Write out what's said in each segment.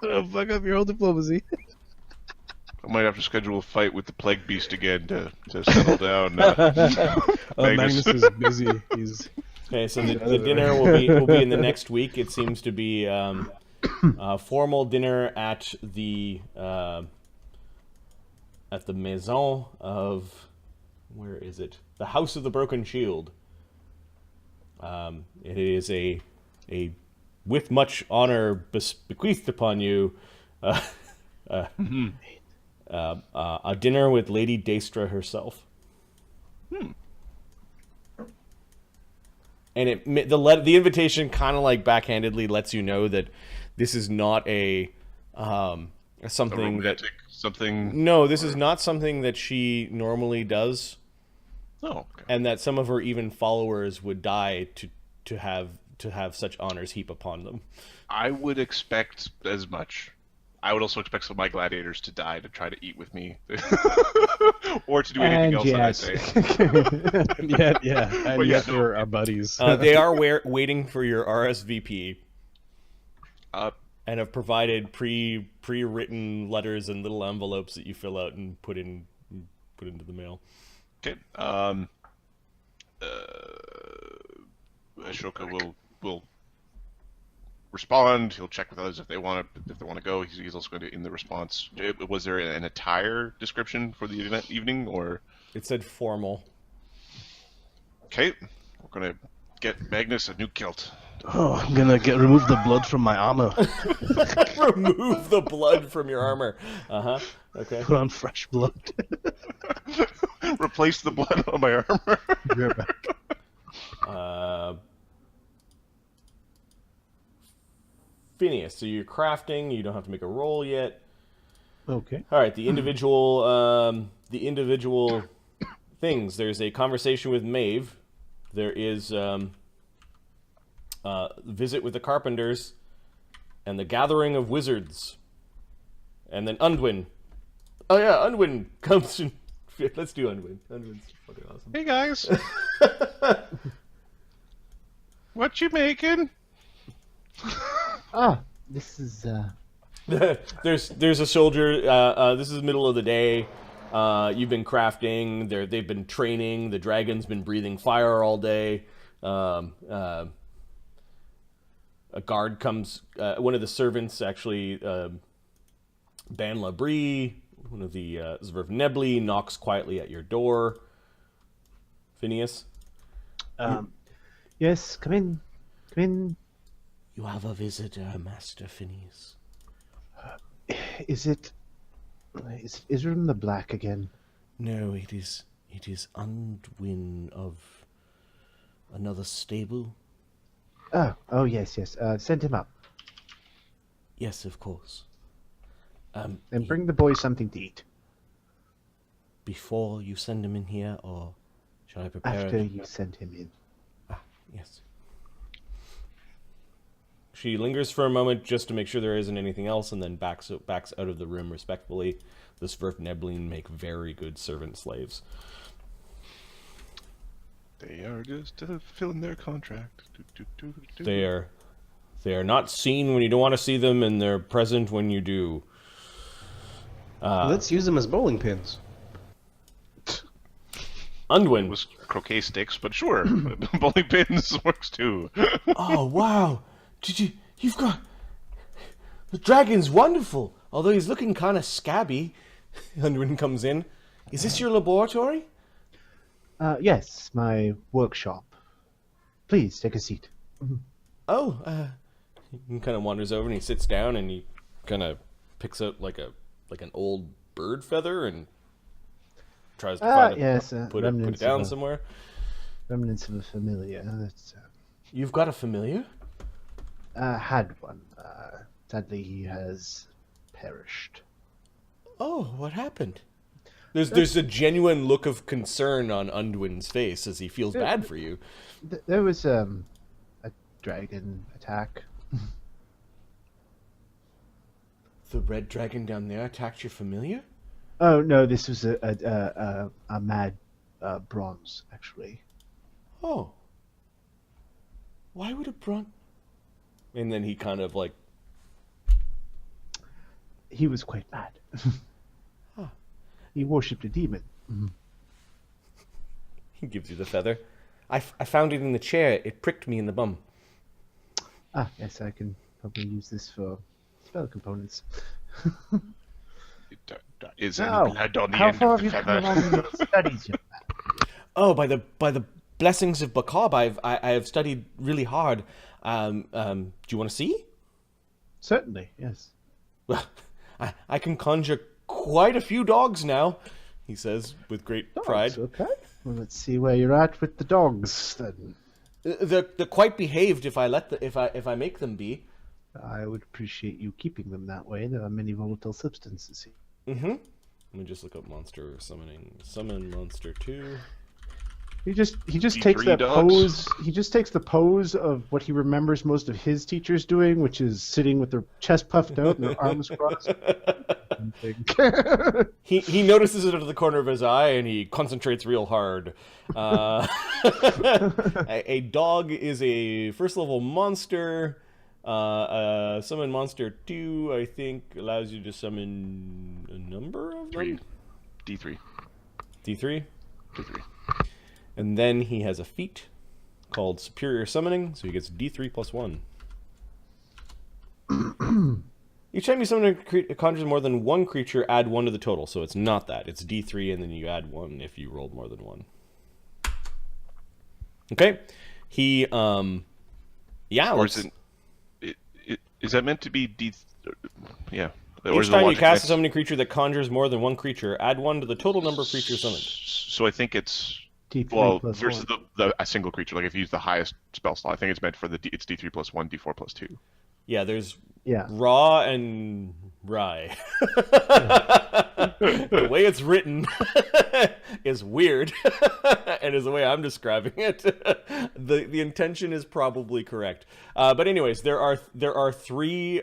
Fuck up your whole diplomacy. I might have to schedule a fight with the plague beast again to settle down. Magnus is busy. He's Okay, so the dinner will be in the next week. It seems to be a formal dinner at the maison of, where is it? The House of the Broken Shield. It is a with much honor bequeathed upon you, a dinner with Lady Daestra herself. And the invitation kind of like backhandedly lets you know that this is not something that something. No, this is not something that she normally does. Oh, okay. And that some of her even followers would die to have such honors heap upon them. I would expect as much. I would also expect some of my gladiators to die to try to eat with me, or to do anything else that I say. and yet we're our buddies. They are waiting for your RSVP, and have provided pre-written letters and little envelopes that you fill out and put into the mail. Okay. Ashoka will respond. He'll check with others if they want to go. He's also going to, in the response, was there an attire description for the event evening, or it said formal? Okay, we're going to get Magnus a new kilt. Oh, I'm gonna remove the blood from my armor. Remove the blood from your armor. Okay. Put on fresh blood. Replace the blood on my armor. You're back. Phineas, so you're crafting. You don't have to make a roll yet. Okay. All right. The individual things. There's a conversation with Maeve. There is visit with the carpenters, and the gathering of wizards, and then Undwin. Oh yeah, Undwin comes in. Let's do Undwin. Undwin's fucking awesome. Hey guys, what you making? This is There's a soldier. This is the middle of the day. You've been crafting. They've been training. The dragon's been breathing fire all day. A guard comes. One of the servants, actually, Ban Labrie, one of the Zverv Nebly, knocks quietly at your door. Phineas? Yes, come in. Come in. You have a visitor, Master Phineas. Is Isram the Black again? No, it is Undwin of another stable. Oh, yes. Send him up. Yes, of course. And bring the boy something to eat. Before you send him in here, or shall I prepare After it? you send him in. Yes. She lingers for a moment just to make sure there isn't anything else, and then backs out of the room respectfully. The Sverf Nebleen make very good servant slaves. They are just fulfilling their contract. They are not seen when you don't want to see them, and they're present when you do. Let's use them as bowling pins. Undwin. It was croquet sticks, but sure, bowling pins works too. Oh wow! You've got the dragon's wonderful. Although he's looking kind of scabby. Undwin comes in. Is this your laboratory? Yes, my workshop. Please take a seat. Oh, he kind of wanders over and he sits down and he kind of picks out like an old bird feather and tries to find put it down somewhere. Remnants of a familiar. That's, You've got a familiar? had one. Sadly, he has perished. Oh, what happened? There's a genuine look of concern on Undwin's face as he feels bad for you. There was a dragon attack. The red dragon down there attacked your familiar? Oh no, this was a mad bronze, actually. Oh. Why would a bronze... And then he kind of like he was quite mad. Huh. He worshipped a demon. He gives you the feather. I found it in the chair. It pricked me in the bum. Ah, yes, I can probably use this for spell components. Is Now, any blood on the how end far of have the you come along in feather? your studies, young man? Oh, by the blessings of Bakab, I have studied really hard. Do you want to see? Certainly, yes. Well, I can conjure quite a few dogs now, he says with great pride. Okay. Well, let's see where you're at with the dogs then. They're quite behaved if I make them be. I would appreciate you keeping them that way. There are many volatile substances here. Mm-hmm. Let me just look up monster summoning. Summon monster 2. He just D3 takes that dogs. pose. He just takes the pose of what he remembers most of his teachers doing, which is sitting with their chest puffed out and their arms crossed. He notices it out of the corner of his eye and he concentrates real hard. A dog is a first level monster. Summon monster 2, I think, allows you to summon a number of them. D3. D3. D3. And then he has a feat called Superior Summoning, so he gets D3 plus 1. Each time you summon a conjures more than one creature, add 1 to the total. So it's not that. It's D3 and then you add 1 if you rolled more than 1. Okay. He, yeah. Or is is that meant to be D? Yeah. Each time you cast a summoning creature that conjures more than one creature, add 1 to the total number of creatures summoned. So I think it's D3 plus versus 1. a single creature. Like if you use the highest spell slot, I think it's meant for it's D3 plus 1, D4 plus 2. Yeah, there's Yeah. Raw and Rye. The way it's written is weird, and is the way I'm describing it. The intention is probably correct. But anyways, there are 3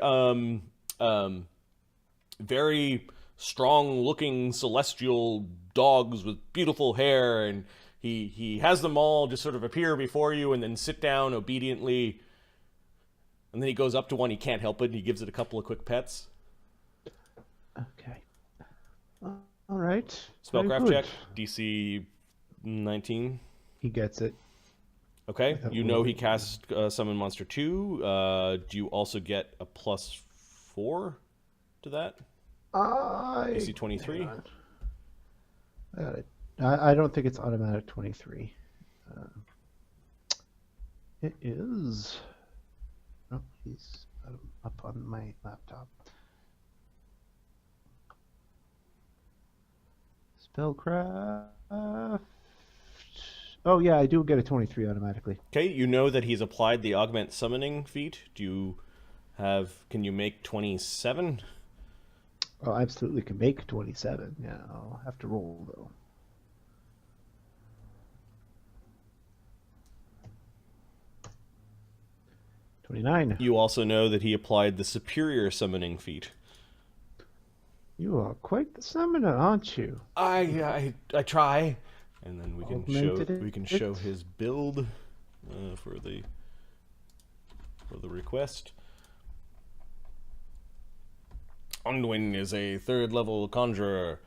very strong-looking celestial dogs with beautiful hair, and he has them all just sort of appear before you and then sit down obediently. And then he goes up to one, he can't help it, and he gives it a couple of quick pets. Okay. All right. Spellcraft check, DC 19. He gets it. Okay, you know he casts Summon Monster 2. Do you also get a plus 4 to that? DC 23? I got it. I don't think it's automatic 23. It is... Oh, he's up on my laptop. Spellcraft. Oh yeah, I do get a 23 automatically. Okay, you know that he's applied the augment summoning feat. Can you make 27? Oh, I absolutely can make 27. Yeah, I'll have to roll though. You also know that he applied the superior summoning feat. You are quite the summoner, aren't you? I try, and then we Augmented can show his build for the request. Unwin is a 3rd level conjurer.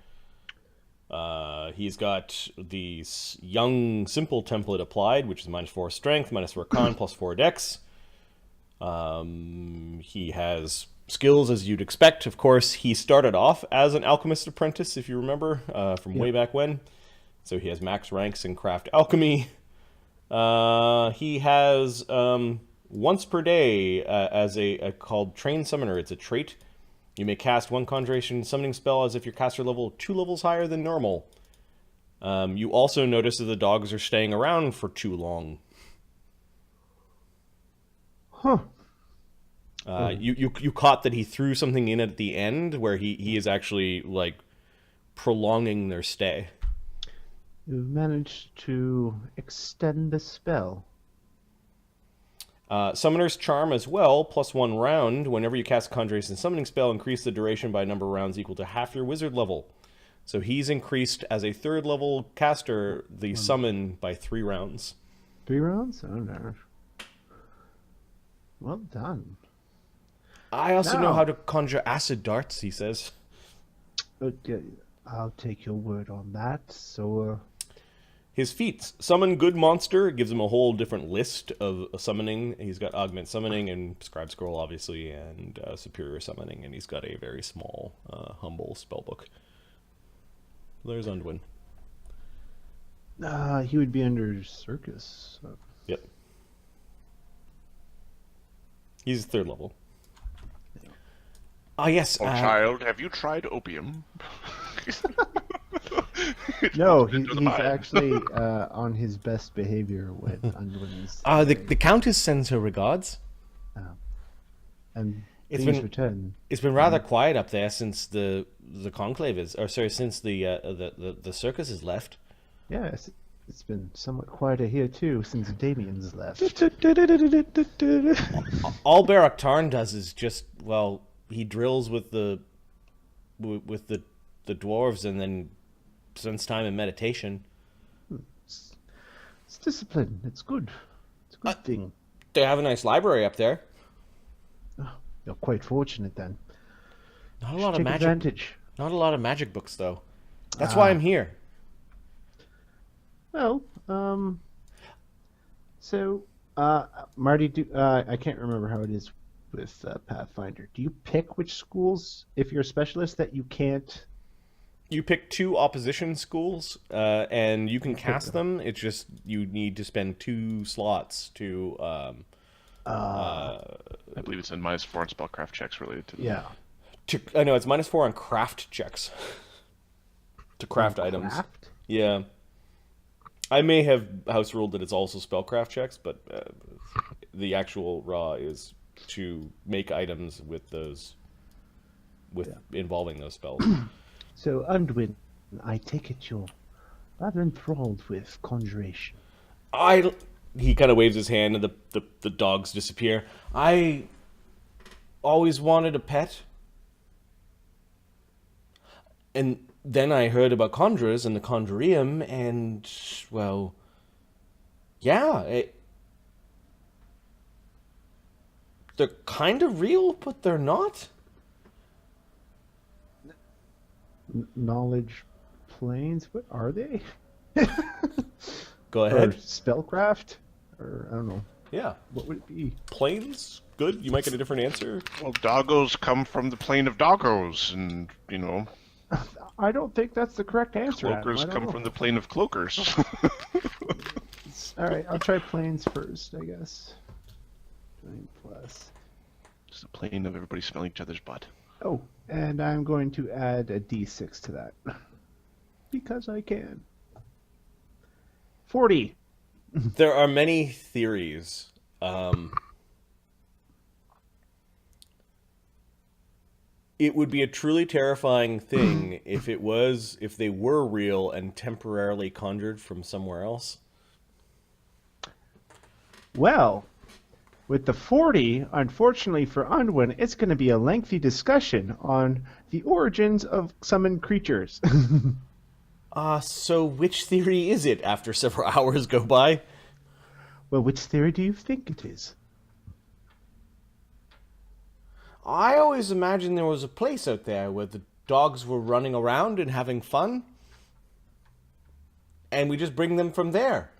He's got the young simple template applied, which is -4 strength, -4 con, +4 dex. He has skills as you'd expect. Of course, he started off as an alchemist apprentice, if you remember, from way back when. So he has max ranks in craft alchemy. He has once per day as a called train summoner. It's a trait. You may cast 1 conjuration summoning spell as if your caster level 2 levels higher than normal. You also notice that the dogs are staying around for too long. Huh. You caught that he threw something in at the end where he is actually like prolonging their stay. You've managed to extend the spell. Summoner's Charm as well, +1 round. Whenever you cast a conjuration summoning spell, increase the duration by a number of rounds equal to half your wizard level. So he's increased as a 3rd level caster the summon by 3 rounds. 3 rounds? Oh no. Well done. I also know Now. how to conjure acid darts, he says. Okay, I'll take your word on that. So, His feats. Summon good monster. Gives him a whole different list of summoning. He's got augment summoning and scribe scroll, obviously, and superior summoning. And he's got a very small, humble spellbook. There's Undwin. he would be under Circus. So. Yep. He's third level. Ah, yes. Oh, child, have you tried opium? No, he's actually on his best behavior when Undwin's. The Countess sends her regards. And It's things been- return. It's been rather quiet up there since the conclave is, or sorry, since the circus is left. Yeah, it's been somewhat quieter here too since Damien's left. All Barak Tarn does is just, well, he drills with the dwarves and then spends time in meditation. It's discipline. It's good. It's a good thing. They have a nice library up there. Oh, you're quite fortunate then. Not a Should lot of take magic. advantage. Not a lot of magic books though. That's why I'm here. Well, so Marty, I can't remember how it is with Pathfinder. Do you pick which schools, if you're a specialist, that you can't? You pick 2 opposition schools, and you can cast them. It's just you need to spend 2 slots to. I believe it's in -4 on spellcraft checks related to. Yeah. I know it's -4 on craft checks. To craft items. Craft? Yeah. I may have house ruled that it's also spellcraft checks, but the actual raw is to make items with those, involving those spells. So, Undwin, I take it you're rather enthralled with conjuration. He kind of waves his hand and the dogs disappear. I always wanted a pet. And then I heard about conjurers and the conjurium, and, well, yeah, they're kind of real, but they're not. Knowledge planes? What are they? Go Or ahead. spellcraft? Or, I don't know. Yeah. What would it be? Planes? Good. You might get a different answer. Well, doggos come from the plane of doggos, and, you know, I don't think that's the correct answer. Adam. I cloakers don't come know. from the plane of cloakers. All right, I'll try planes first, I guess. Plane plus. It's the plane of everybody smelling each other's butt. Oh, and I'm going to add a d6 to that. Because I can. 40. There are many theories. It would be a truly terrifying thing if they were real and temporarily conjured from somewhere else. Well, with the 40, unfortunately for Undwin, it's going to be a lengthy discussion on the origins of summoned creatures. So which theory is it after several hours go by? Well, which theory do you think it is? I always imagined there was a place out there where the dogs were running around and having fun. And we just bring them from there.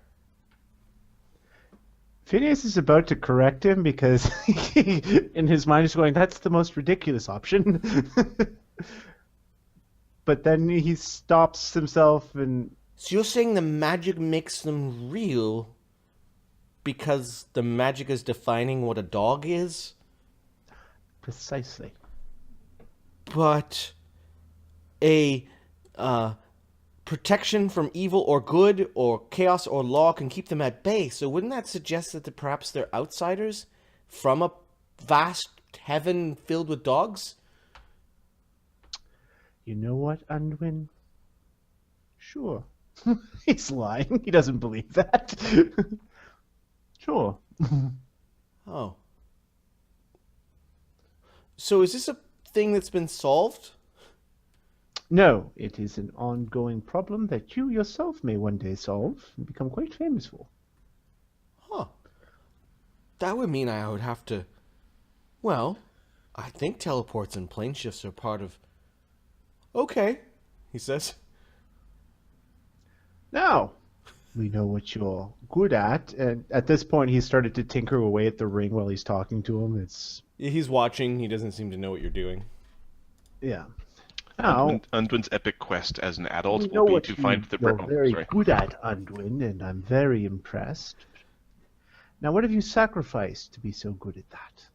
Phineas is about to correct him because he, in his mind, he's going, that's the most ridiculous option. But then he stops himself and... So you're saying the magic makes them real because the magic is defining what a dog is? Precisely. But a protection from evil or good or chaos or law can keep them at bay. So wouldn't that suggest that perhaps they're outsiders from a vast heaven filled with dogs? You know what, Undwin? Sure. He's lying. He doesn't believe that. Sure. Oh. So is this a thing that's been solved? No, it is an ongoing problem that you yourself may one day solve and become quite famous for. Huh. That would mean I would have to... Well, I think teleports and plane shifts are part of... Okay, he says. Now, we know what you're good at. And at this point, he started to tinker away at the ring while he's talking to him. He's watching. He doesn't seem to know what you're doing. Yeah. Now, Unwin's epic quest as an adult we know will be what to find the... you're very good at, Unwin, and I'm very impressed. Now, what have you sacrificed to be so good at that?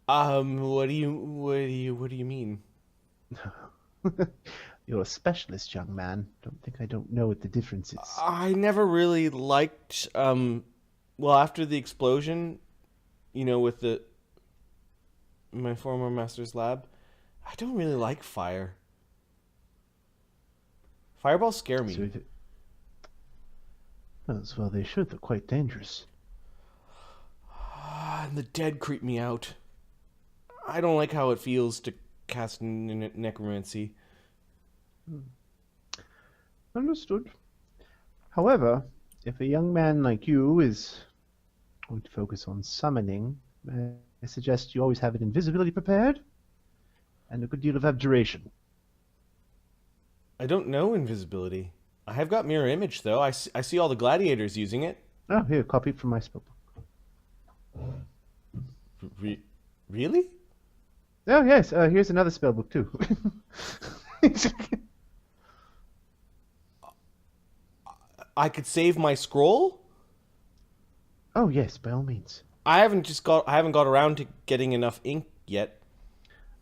What do you mean? You're a specialist, young man. I don't know what the difference is. I never really liked, well, after the explosion, with my former master's lab, I don't really like fire. Fireballs scare me. Well, they should. They're quite dangerous. And the dead creep me out. I don't like how it feels to cast necromancy. Understood. However, if a young man like you is going to focus on summoning, I suggest you always have an invisibility prepared and a good deal of abjuration. I don't know invisibility. I have got mirror image, though. I see all the gladiators using it. Oh, here, copy it from my spellbook. Really? Oh, yes, here's another spellbook, too. I could save my scroll? Oh, yes, by all means. I haven't got around to getting enough ink yet.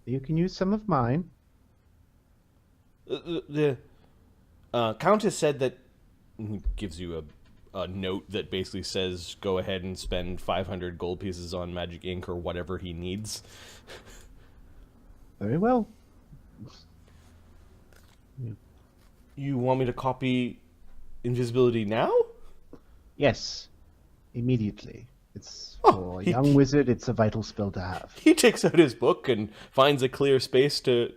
You can use some of mine. The Countess said that... He gives you a note that basically says, go ahead and spend 500 gold pieces on magic ink or whatever he needs. Very well. You want me to copy invisibility now? Yes, immediately. It's for a young wizard, it's a vital spell to have. He takes out his book and finds a clear space to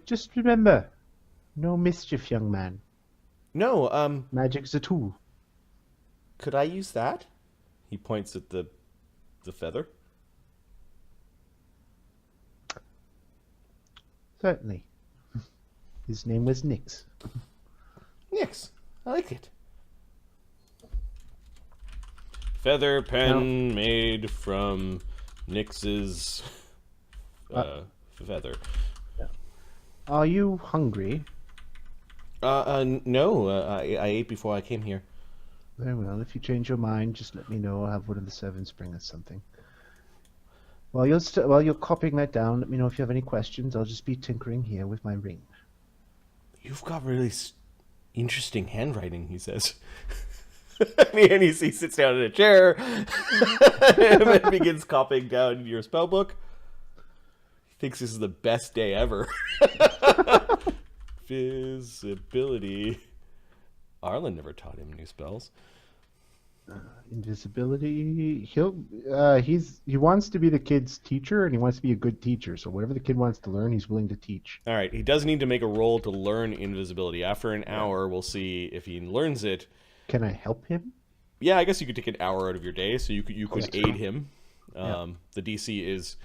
Just remember, no mischief, young man. No, Magic's a tool. Could I use that? He points at the feather. Certainly. His name was Nyx. Nyx. I like it. Feather pen made from Nyx's feather. Are you hungry? No. I ate before I came here. Very well. If you change your mind, just let me know. I'll have one of the servants bring us something. While you're copying that down, let me know if you have any questions. I'll just be tinkering here with my ring. You've got really interesting handwriting, he says. And he sits down in a chair and begins copying down your spell book. He thinks this is the best day ever. Visibility. Arlen never taught him new spells. Invisibility. He wants to be the kid's teacher, and he wants to be a good teacher. So whatever the kid wants to learn, he's willing to teach. All right. He does need to make a roll to learn invisibility. After an hour, we'll see if he learns it. Can I help him? Yeah, I guess you could take an hour out of your day, so you could aid him. The DC is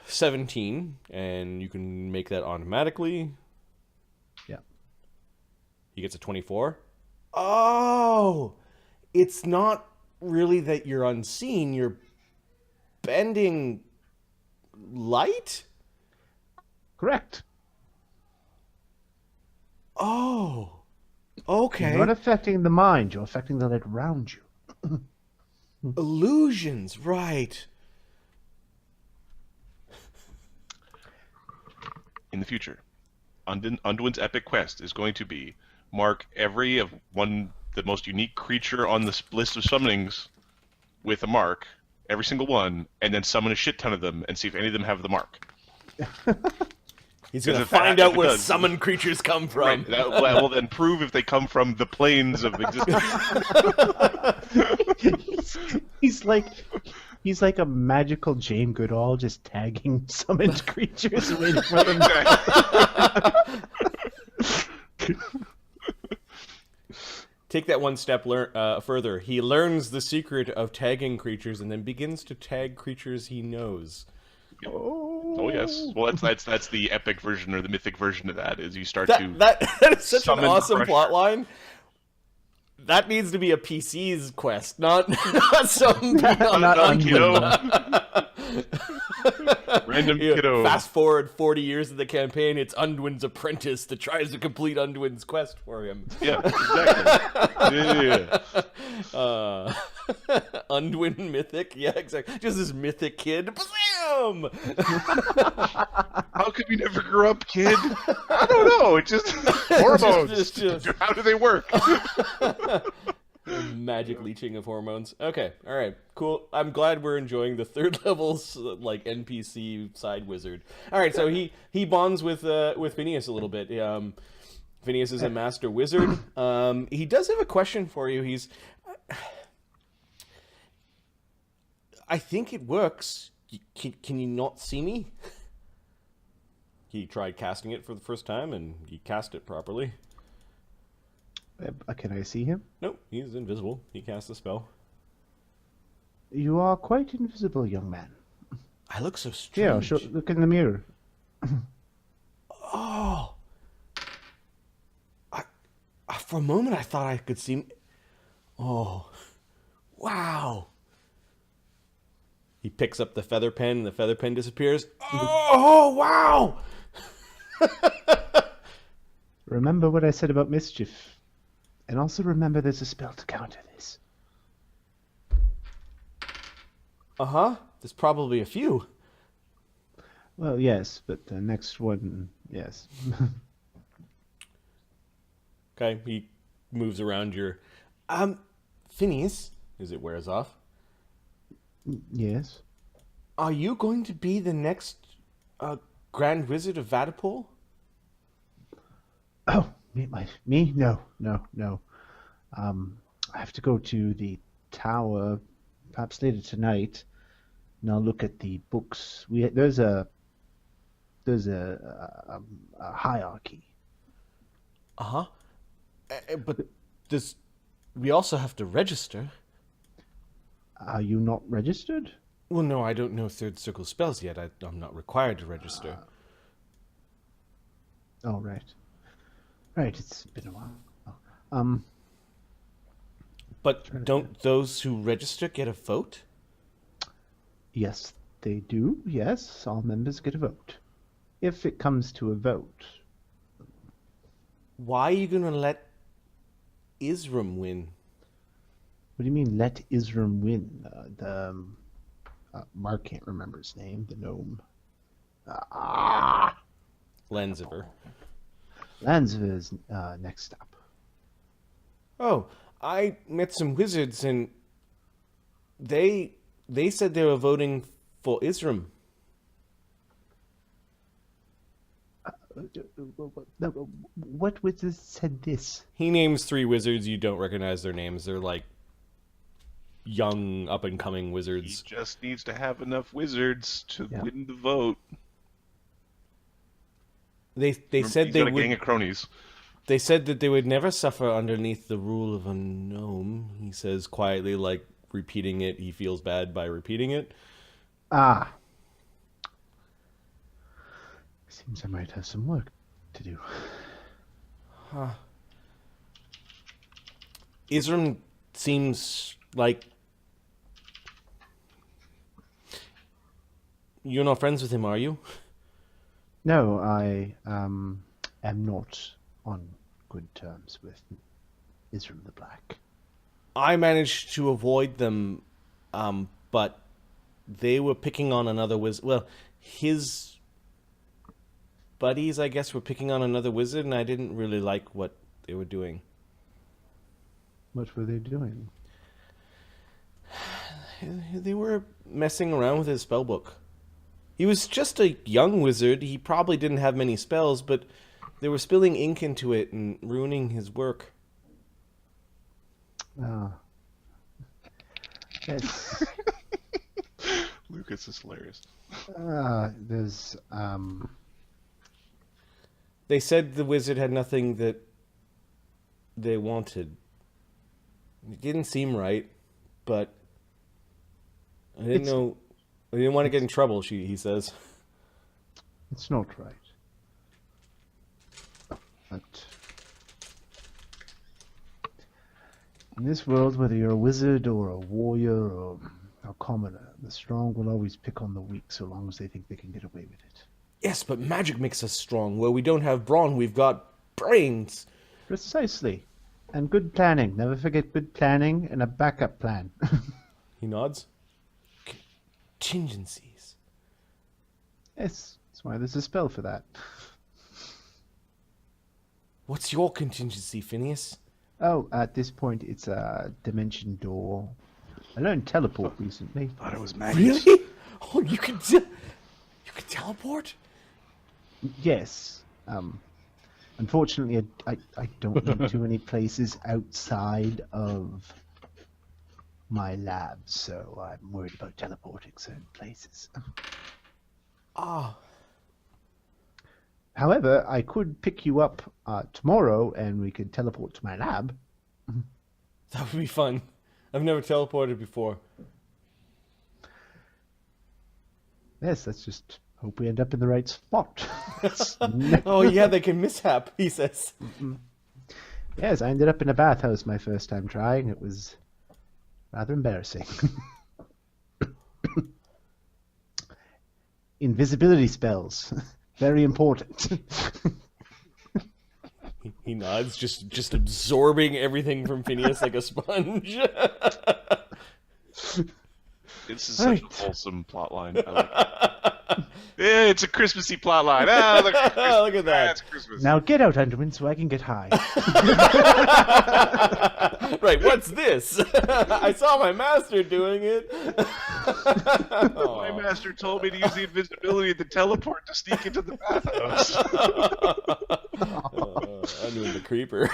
17, and you can make that automatically. Yeah. He gets a 24. Oh! It's not really that you're unseen. You're bending light? Correct. Oh. Okay. You're not affecting the mind. You're affecting the light around you. Illusions, right. In the future, Unduin's epic quest is going to be mark the most unique creature on this list of summonings with a mark, every single one, and then summon a shit ton of them and see if any of them have the mark. He's going to find out where summoned creatures come from. Right. That will then prove if they come from the planes of existence. He's like a magical Jane Goodall, just tagging summoned creatures waiting for them. take that one step further. He learns the secret of tagging creatures and then begins to tag creatures he knows. Yep. Oh yes. Well, that's the epic version or the mythic version of that. Is you start that is such an awesome Crusher. plot line. That needs to be a PC's quest, not some not kiddo. Random kiddo. Fast forward 40 years of the campaign, it's Unwin's apprentice that tries to complete Unwin's quest for him. Yeah, exactly. Yeah. Unwin mythic? Yeah, exactly. Just this mythic kid. Bam! How could we never grow up, kid? I don't know. It just hormones. Just- How do they work? Magic leeching of hormones. Okay, all right, cool. I'm glad we're enjoying the third level's like NPC side wizard. All right, so he bonds with Phineas a little bit. Phineas is a master wizard. He does have a question for you. I think it works. Can you not see me? He tried casting it for the first time, and he cast it properly. Can I see him? Nope, he's invisible. He cast the spell. You are quite invisible, young man. I look so strange. Here, look in the mirror. Oh! For a moment, I thought I could see... Oh. Wow! He picks up the feather pen, and the feather pen disappears. Oh, wow! Remember what I said about mischief. And also remember there's a spell to counter this. Uh-huh. There's probably a few. Well, yes, but the next one, yes. Okay, he moves around your... Phineas, as it wears off, Yes. are you going to be the next Grand Wizard of Vaddapol? Oh, me? No. I have to go to the tower, perhaps later tonight, and I'll look at the books. There's a hierarchy. Uh-huh. But we also have to register. Are you not registered? Well, no, I don't know third circle spells yet. I'm not required to register. Oh, right. Right, it's been a while. But don't those who register get a vote? Yes, they do. Yes, all members get a vote. If it comes to a vote. Why are you going to let Isram win? What do you mean, let Isram win? Mark can't remember his name, the gnome. Lanziver. Lanziver is next up. Oh, I met some wizards and they said they were voting for Isram. What wizard said this? He names 3 wizards. You don't recognize their names. They're like young, up-and-coming He wizards. just needs to have enough wizards to win the vote. They said He's they got a would. gang of cronies. They said that they would never suffer underneath the rule of a gnome. He says quietly, like repeating it. He feels bad by repeating it. Seems I might have some work to do. Huh. Isram seems like you're not friends with him, are you? No, I am not on good terms with Isram the Black. I managed to avoid them, but they were picking on another wizard. Well, his buddies, I guess, were picking on another wizard, and I didn't really like what they were doing. What were they doing? They were messing around with his spellbook. He was just a young wizard. He probably didn't have many spells, but they were spilling ink into it and ruining his work. Yes. Lucas is hilarious. There's They said the wizard had nothing that they wanted. It didn't seem right, but I didn't want to get in trouble, he says. It's not right. But in this world, whether you're a wizard or a warrior or a commoner, the strong will always pick on the weak so long as they think they can get away with it. Yes, but magic makes us strong. Where we don't have brawn, we've got brains. Precisely. And good planning. Never forget good planning and a backup plan. He nods. Contingencies. Yes, that's why there's a spell for that. What's your contingency, Phineas? Oh, at this point, it's a dimension door. I learned teleport recently. Thought it was Magnus. Really? Oh, you can teleport? Yes. Unfortunately, I don't know too many places outside of my lab, so I'm worried about teleporting certain places. Ah. However, I could pick you up tomorrow, and we could teleport to my lab. That would be fun. I've never teleported before. Yes, let's just hope we end up in the right spot. Oh yeah, they can mishap, he says. Yes, I ended up in a bathhouse my first time trying. It was rather embarrassing. Invisibility spells. Very important. He nods, just absorbing everything from Phineas like a sponge. This is such a wholesome plotline. I like it. Yeah, it's a Christmassy plotline. Ah, look, Look at that. it's Christmas. Now get out, Underwind, so I can get high. Right, what's this? I saw my master doing it. My master told me to use the invisibility to teleport to sneak into the bathhouse. I'm doing the creeper.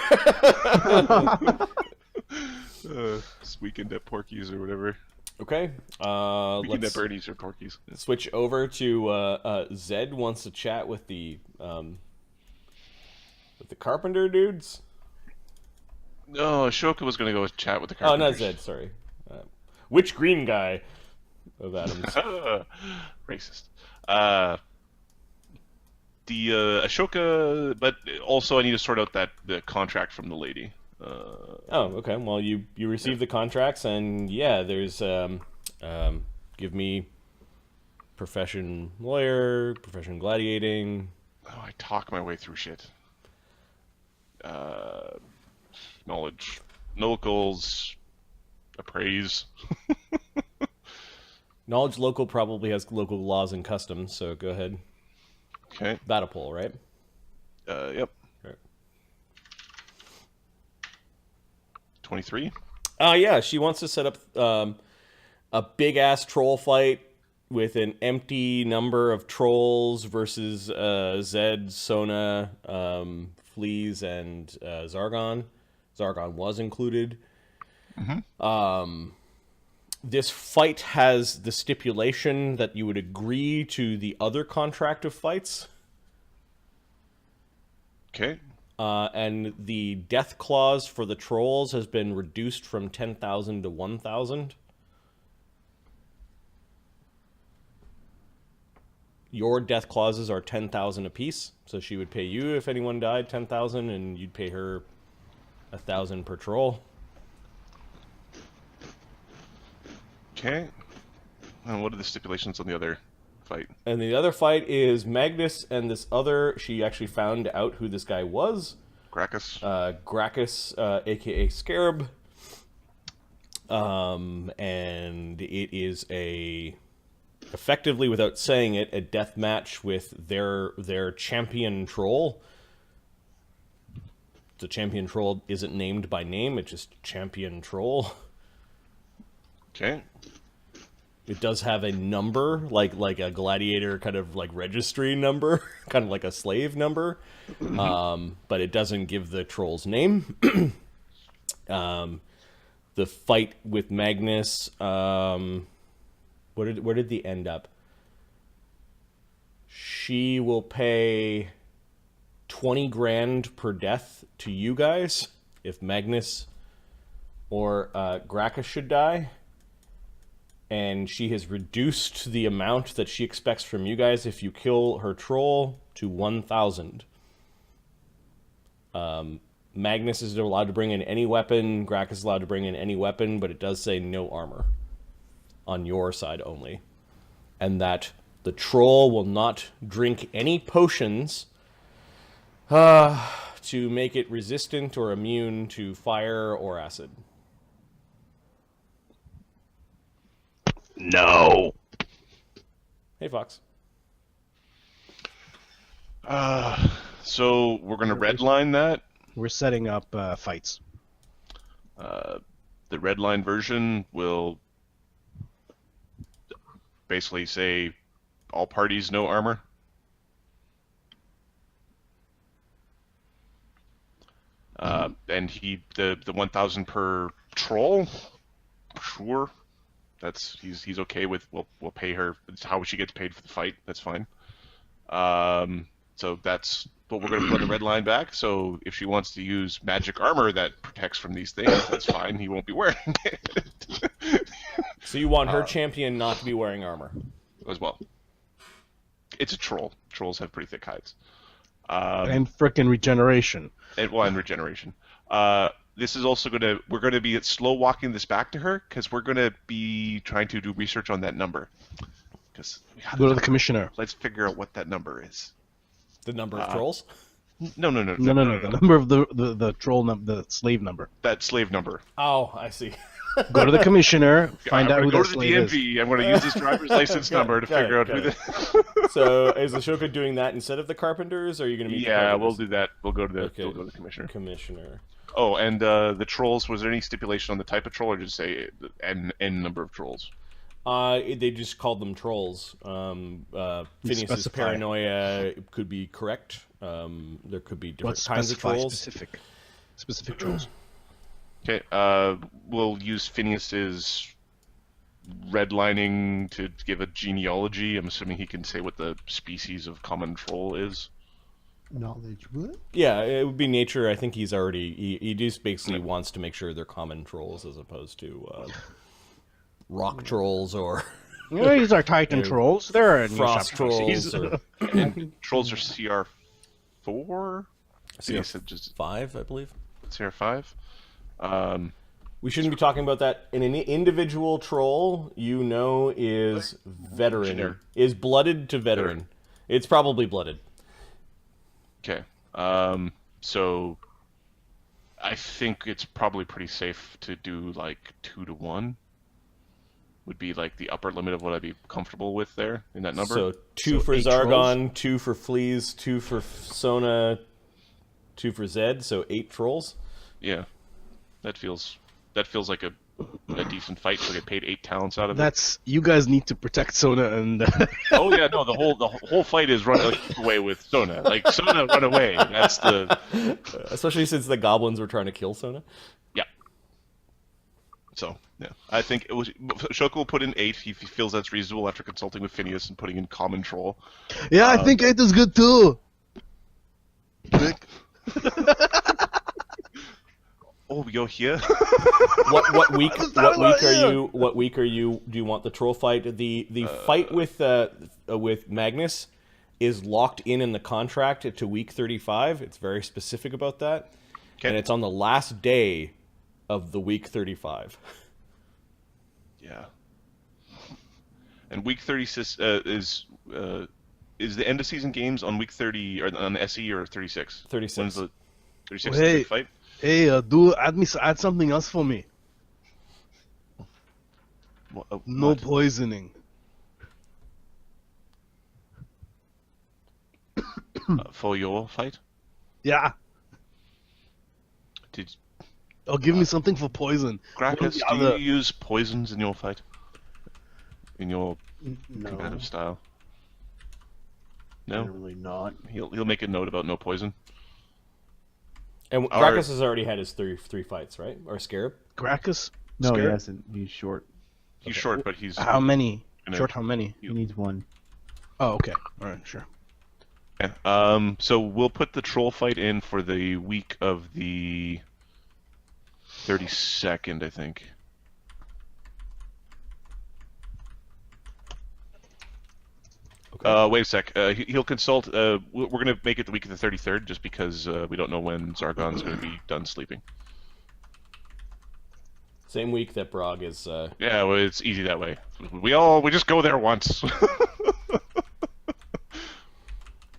This weekend at Porky's or whatever. Okay. Weekend Let's at Bernie's or Porky's. switch over to Zed wants to chat with the carpenter dudes. No, Ashoka was going to go chat with the Oh, carpenters. not Zed. Sorry. Which green guy of Adams? Racist. The Ashoka, but also I need to sort out the contract from the lady. Oh, okay. Well, you receive the contracts, and yeah, there's give me profession lawyer, profession gladiating. Oh, I talk my way through shit. Knowledge, locals, appraise. Knowledge local probably has local laws and customs, so go ahead. Okay. Vaddapol, right? Yep. Right. 23. Yeah, she wants to set up a big ass troll fight with an empty number of trolls versus Zed, Sona, Fleas, and Zargon. Zargon was included. Mm-hmm. This fight has the stipulation that you would agree to the other contract of fights. Okay. And the death clause for the trolls has been reduced from 10,000 to 1,000. Your death clauses are 10,000 apiece, so she would pay you if anyone died 10,000, and you'd pay her 1,000 per troll. Okay. And what are the stipulations on the other fight? And the other fight is Magnus and this other. She actually found out who this guy was. Gracchus. Gracchus, aka Scarab. And it is effectively, without saying it, a death match with their champion troll. The champion troll isn't named by name; it's just champion troll. Okay. It does have a number, like a gladiator kind of like registry number, kind of like a slave number, but it doesn't give the troll's name. The fight with Magnus, where did the end up? She will pay 20 grand per death to you guys if Magnus or Gracchus should die, and she has reduced the amount that she expects from you guys if you kill her troll to 1,000. Magnus is allowed to bring in any weapon, Gracchus is allowed to bring in any weapon, but it does say no armor on your side only. And that the troll will not drink any potions to make it resistant or immune to fire or acid. No. Hey, Fox. So we're gonna redline that. We're setting up fights. The redline version will basically say all parties no armor. And the 1,000 per troll, sure. He's okay with. We'll pay her. It's how she gets paid for the fight. That's fine. So that's what we're going to put on the red line back. So if she wants to use magic armor that protects from these things, that's fine. He won't be wearing it. So you want her champion not to be wearing armor as well. It's a troll. Trolls have pretty thick hides. And frickin' regeneration. And regeneration. This is also we're gonna be slow walking this back to her because we're gonna be trying to do research on that number. Go to the commissioner. Let's figure out what that number is. The number of trolls? No. The number of the troll the slave number. That slave number. Oh, I see. Go to the commissioner. Find out who go that to the slave DMV. I'm going to use this driver's license number to figure out who the. So is Ashoka doing that instead of the carpenters, or are you going to meet? Yeah, we'll do that. We'll go to the commissioner. Commissioner. Oh, and the trolls. Was there any stipulation on the type of troll, or just say n number of trolls? They just called them trolls. Phineas's paranoia could be correct. There could be different kinds of trolls. Specific trolls. Okay. We'll use Phineas's redlining to give a genealogy. I'm assuming he can say what the species of common troll is. Knowledge what? Yeah, it would be nature. I think he's already. He just basically wants to make sure they're common trolls as opposed to rock trolls or. Yeah, these are Titan trolls. They're frost trolls. Trolls are CR4. CR5, I believe. CR5. We shouldn't be talking about that. In an individual troll, is veteran. Engineer. Is blooded to veteran. It's probably blooded. Okay. So I think it's probably pretty safe to do like 2 to 1. Would be like the upper limit of what I'd be comfortable with there in that number. So 2 for Zargon, trolls. 2 for Fleas, 2 for Sona, 2 for Zed. So 8 trolls. Yeah, that feels like a decent fight. So get paid 8 talents out of it. You guys need to protect Sona and. Oh yeah, no, the whole fight is run away with Sona. Like Sona, run away. That's the. Especially since the goblins were trying to kill Sona. Yeah. So yeah, I think Ashoka will put in 8 if he feels that's reasonable after consulting with Phineas and putting in common troll. Yeah, I think 8 is good too. Oh, you're here. What week are you? Do you want the troll fight? The fight with Magnus is locked in the contract to week 35. It's very specific about that, and it's on the last day of the week 35. Yeah. And week 36 is the end of season games on week 30 or on SE or 36? 36. When's the 36 is the fight? Hey, add something else for me. No poisoning. For your fight? Yeah. Give me something for poison. Gracchus, do you use poisons in your fight? In your competitive style? No? Generally not. He'll make a note about no poison. And Gracchus has already had his three fights, right? Or Scarab? Gracchus? No, Scarab? he hasn't. He's short. He's short, but he's... How many? Short how many? He needs 1. Oh, okay. Alright, sure. Okay. So we'll put the troll fight in for the week of the 32nd, I think. Okay. Wait a sec. He'll consult. We're going to make it the week of the 33rd, just because we don't know when Zargon's going to be done sleeping. Same week that Brog is. Yeah, well, it's easy that way. We just go there once.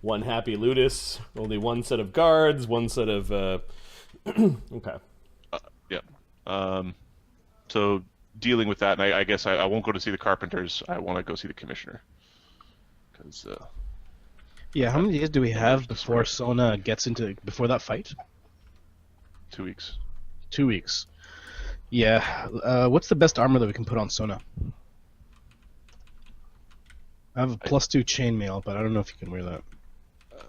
One happy ludus, only one set of guards, one set of. Okay. Yeah. So dealing with that, and I guess I won't go to see the carpenters. I want to go see the commissioner. Because. Yeah, how many days do we have before Sona gets before that fight? 2 weeks. 2 weeks. Yeah. What's the best armor that we can put on Sona? I have a +2 chainmail, but I don't know if you can wear that.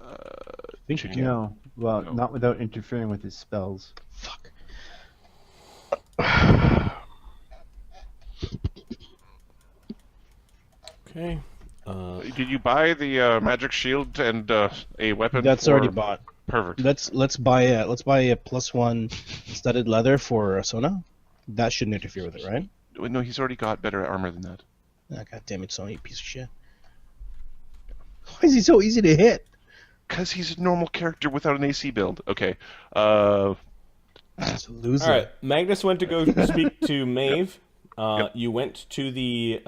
I think you can. No. Well, No. not without interfering with his spells. Fuck. Okay. Did you buy the magic shield and a weapon? That's already bought. Perfect. Let's buy a +1 studded leather for Sona. That shouldn't interfere with it, right? No, he's already got better armor than that. Ah, God damn it, Sona, you piece of shit. Why is he so easy to hit? Because he's a normal character without an AC build. Okay. He's a loser. All right. Magnus went to go speak to Maeve. You went to the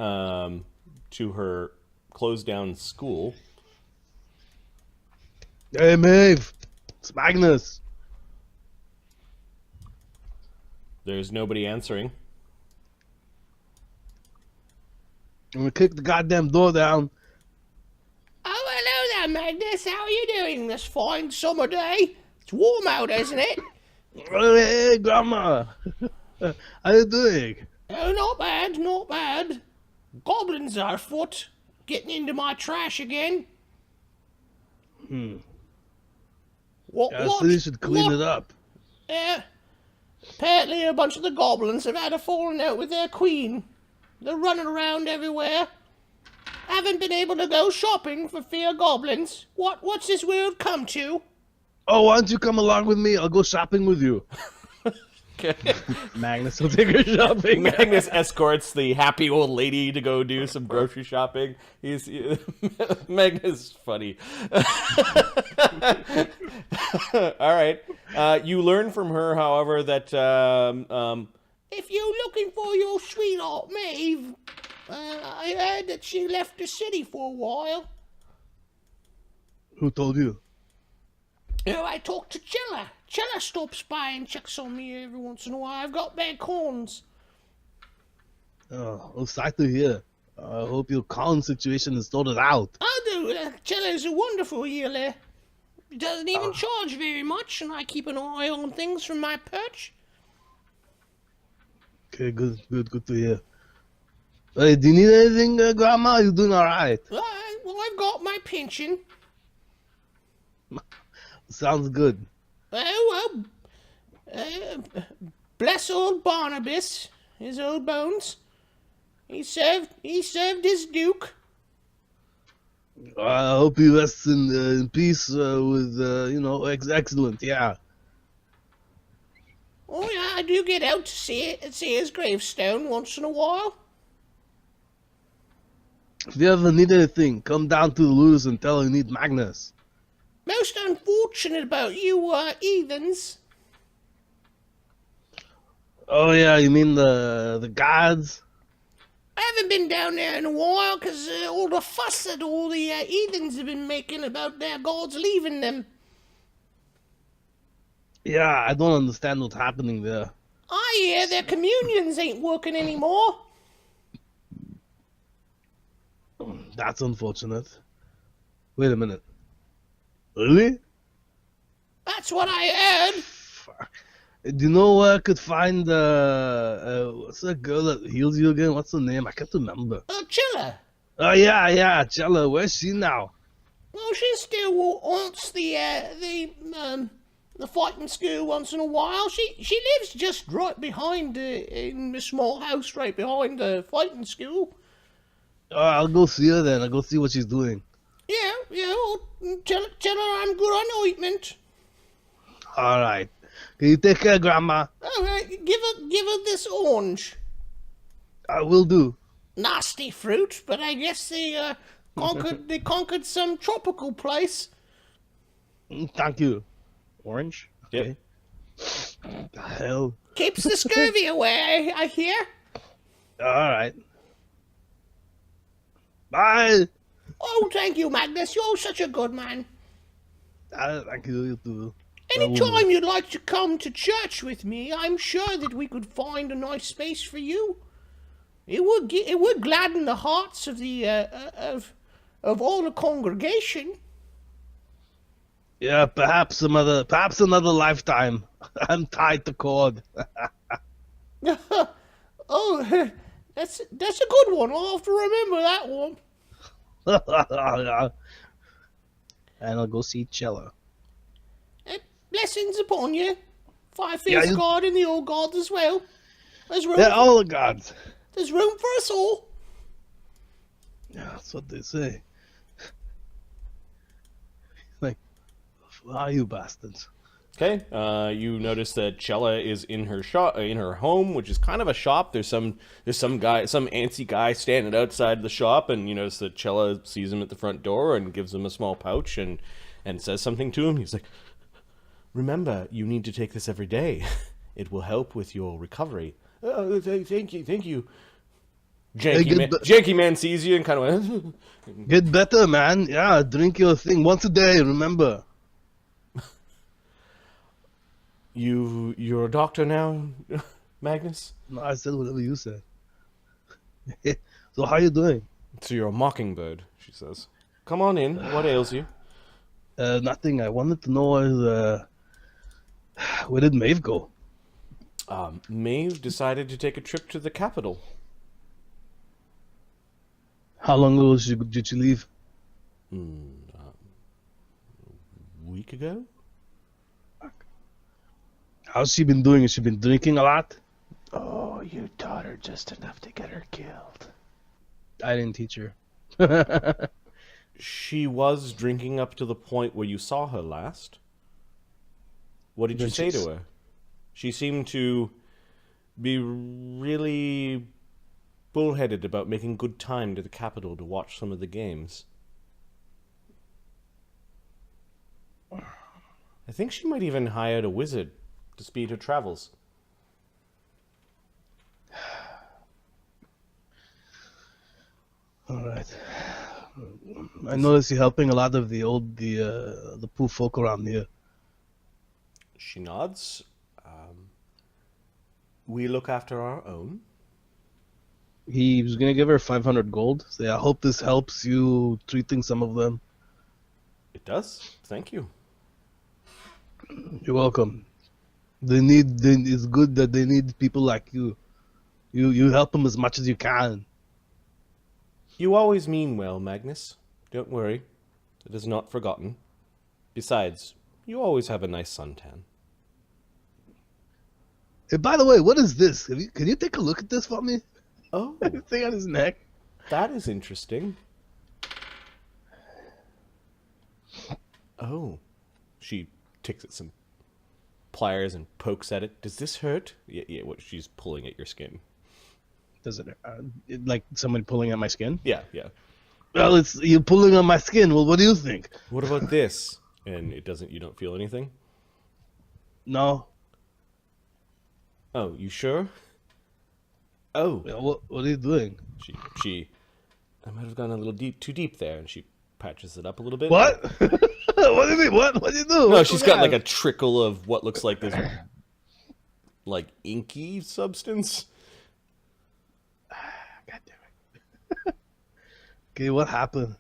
to her closed down school. Hey, Maeve! It's Magnus! There's nobody answering. I'm gonna kick the goddamn door down. Oh, hello there, Magnus. How are you doing this fine summer day? It's warm out, isn't it? Oh, hey, Grandma! How you doing? Oh, not bad, not bad. Goblins are afoot, getting into my trash again. What? I said you should clean it up. Yeah. Apparently a bunch of the goblins have had a falling out with their queen. They're running around everywhere. Haven't been able to go shopping for fear goblins. What's this world come to? Oh, why don't you come along with me? I'll go shopping with you. Okay. Magnus will take her shopping. Magnus escorts the happy old lady to go do some grocery shopping. Magnus is funny. All right. You learn from her, however, that If you're looking for your sweetheart, Maeve, I heard that she left the city for a while. Who told you? Oh, I talked to Chilla. Chilla stops by and checks on me every once in a while. I've got bad corns. Oh, sad to hear. I hope your con situation is sorted out. I do. Chilla's a wonderful healer. He doesn't even charge very much, and I keep an eye on things from my perch. Okay, good to hear. Hey, do you need anything, Grandma? You doing alright? Well, I've got my pension. Sounds good. Oh, bless old Barnabas, his old bones. He served his duke. I hope he rests in peace with, excellent, yeah. Oh yeah, I do get out to see his gravestone once in a while. If you ever need anything, come down to the Luz and tell her you need Magnus. Most unfortunate about you, heathens. Oh yeah, you mean the gods? I haven't been down there in a while because all the fuss that all the heathens have been making about their gods leaving them. Yeah, I don't understand what's happening there. I hear their communions ain't working anymore. That's unfortunate. Wait a minute. Really? That's what I heard. Fuck. Do you know where I could find what's that girl that heals you again? What's her name? I can't remember. Chilla. Oh yeah, Chella. Where's she now? Well, she still haunts the fighting school once in a while. She lives just right behind in the small house right behind the fighting school. I'll go see her then. I'll go see what she's doing. Yeah. Well, tell her I'm good on ointment. All right. Can you take care, Grandma? All right, give her this orange. I will do. Nasty fruit, but I guess they conquered some tropical place. Thank you. Orange? Okay. Yep. The hell? Keeps the scurvy away, I hear. Alright. Bye! Oh, thank you, Magnus. You're such a good man. Thank you, you too. Anytime you'd like to come to church with me, I'm sure that we could find a nice space for you. It would gladden the hearts of the of all the congregation. Yeah, perhaps another lifetime. I'm tied to cord. Oh, that's a good one. I'll have to remember that one. And I'll go see Cella. Blessings upon you. Fire-faced God and the old gods as well. They're all the gods. There's room for us all. Yeah, that's what they say. Like, who are you bastards? Okay, you notice that Cella is in her shop, in her home, which is kind of a shop. There's some antsy guy standing outside the shop, and you notice that Cella sees him at the front door and gives him a small pouch and says something to him. He's like, "Remember, you need to take this every day. It will help with your recovery." Oh, thank you. Janky man sees you and kind of went, Get better, man. Yeah, drink your thing once a day, remember. You're a doctor now, Magnus? No, I said whatever you said. So how you doing? So you're a mockingbird, she says. Come on in. What ails you? Nothing. I wanted to know where did Maeve go? Maeve decided to take a trip to the capital. How long ago did she leave? A week ago? How's she been doing? Has she been drinking a lot? Oh, you taught her just enough to get her killed. I didn't teach her. She was drinking up to the point where you saw her last. What did you say to her? She seemed to be really bullheaded about making good time to the capital to watch some of the games. I think she might even hired a wizard to speed her travels. All right. I noticed you're helping a lot of the poor folk around here. She nods. We look after our own. He was gonna give her 500 gold. So yeah, I hope this helps you treating some of them. It does. Thank you. You're welcome. It's good that they need people like you. You help them as much as you can. You always mean well, Magnus. Don't worry. It is not forgotten. Besides, you always have a nice suntan. Hey, by the way, what is this? Can you take a look at this for me? Oh, Thing on his neck. that is interesting. Oh. She takes at some pliers and pokes at it. Does this hurt? Yeah, what she's pulling at your skin. Does it like someone pulling at my skin? Yeah. Well, it's you're pulling on my skin. Well, what do you think? What about this? And you don't feel anything? No. Oh, you sure? Oh. Yeah, what are you doing? She I might have gone a little too deep there, and she patches it up a little bit. What? What do you mean? What do you do? No, she's got like a trickle of what looks like this like inky substance. God damn it. Okay, what happened?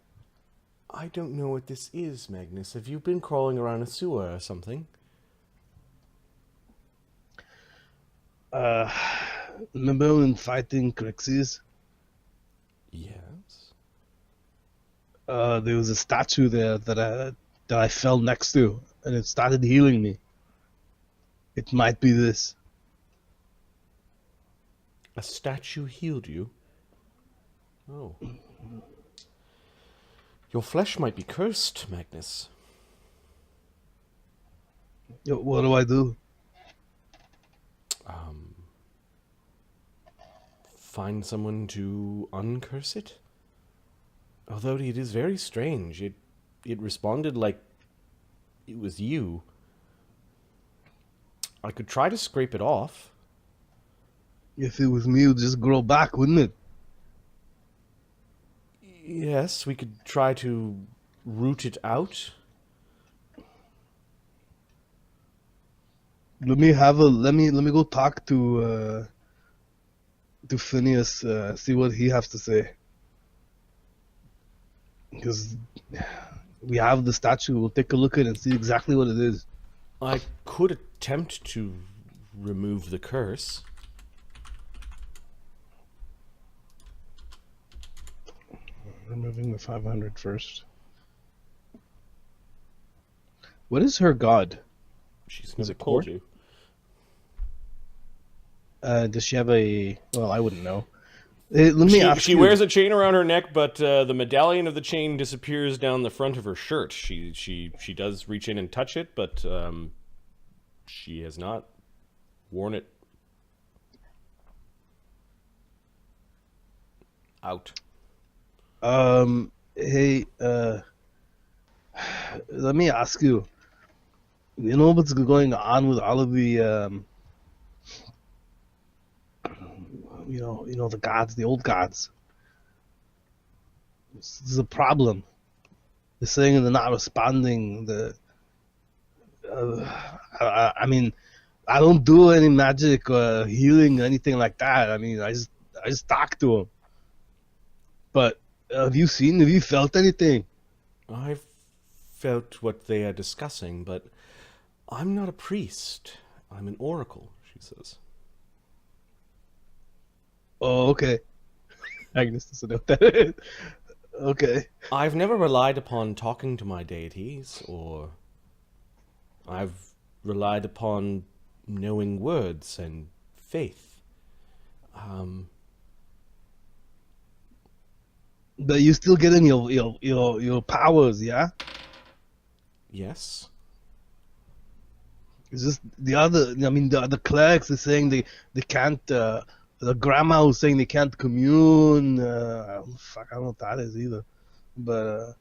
I don't know what this is, Magnus. Have you been crawling around a sewer or something? Remember when fighting Kryxes? Yes. There was a statue there that I fell next to, and it started healing me. It might be this. A statue healed you? Oh. Your flesh might be cursed, Magnus. Yo, what do I do? Find someone to uncurse it? Although it is very strange. It responded like it was you. I could try to scrape it off. If it was me, it would just grow back, wouldn't it? Yes, we could try to root it out. Let me go talk to Phineas, see what he has to say. Because we have the statue, we'll take a look at it and see exactly what it is. I could attempt to remove the curse. Removing the 500 first. What is her god? She's Is never it told Cord? you. Does she have a... Well, I wouldn't know. Let me ask She you... wears a chain around her neck, but the medallion of the chain disappears down the front of her shirt. She does reach in and touch it, but she has not worn it out. Hey, let me ask you. You know what's going on with all of the, the gods, the old gods? This is a problem. They're saying they're not responding. I mean, I don't do any magic or healing or anything like that. I mean, I just talk to them. But have you felt anything? I've felt what they are discussing, but I'm not a priest. I'm an oracle, she says. Oh, okay. Magnus doesn't know what that is. Okay. I've never relied upon talking to my deities, or I've relied upon knowing words and faith. But you still getting your powers, yeah? Yes. It's just the clerics are saying they can't, the grandma was saying they can't commune, I don't know what that is either. But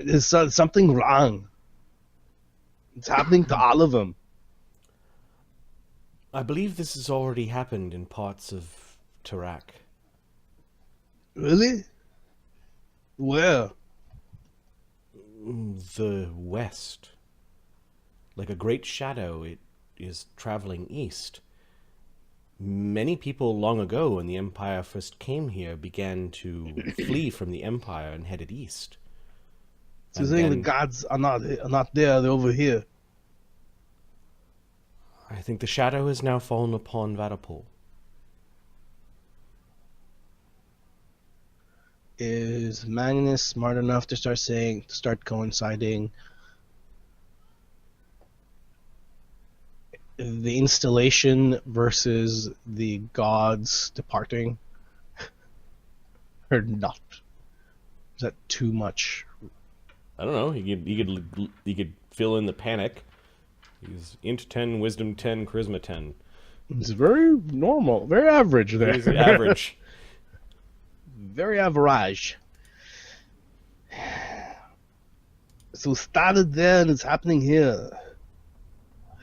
there's something wrong. It's happening to all of them. I believe this has already happened in parts of Tarak. Really? Where? The west. Like a great shadow, it is traveling east. Many people long ago, when the Empire first came here, began to flee from the Empire and headed east. So you're saying the gods are not there, they're over here. I think the shadow has now fallen upon Vaddapol. Is Magnus smart enough to start coinciding the installation versus the gods departing? Or not? Is that too much? I don't know. He could fill in the panic. He's int 10, wisdom 10, charisma 10. It's very normal, very average there. He's average. Very average. So started there and it's happening here.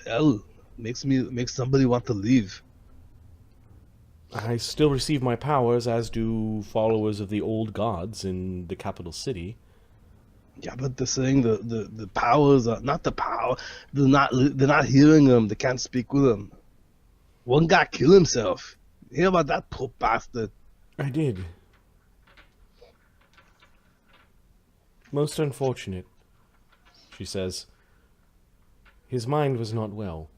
Hell, makes somebody want to leave. I still receive my powers, as do followers of the old gods in the capital city. Yeah, but they're saying the powers are not the power. They're not hearing them. They can't speak with them. One guy killed himself. You hear about that poor bastard? I did. Most unfortunate, she says. His mind was not well.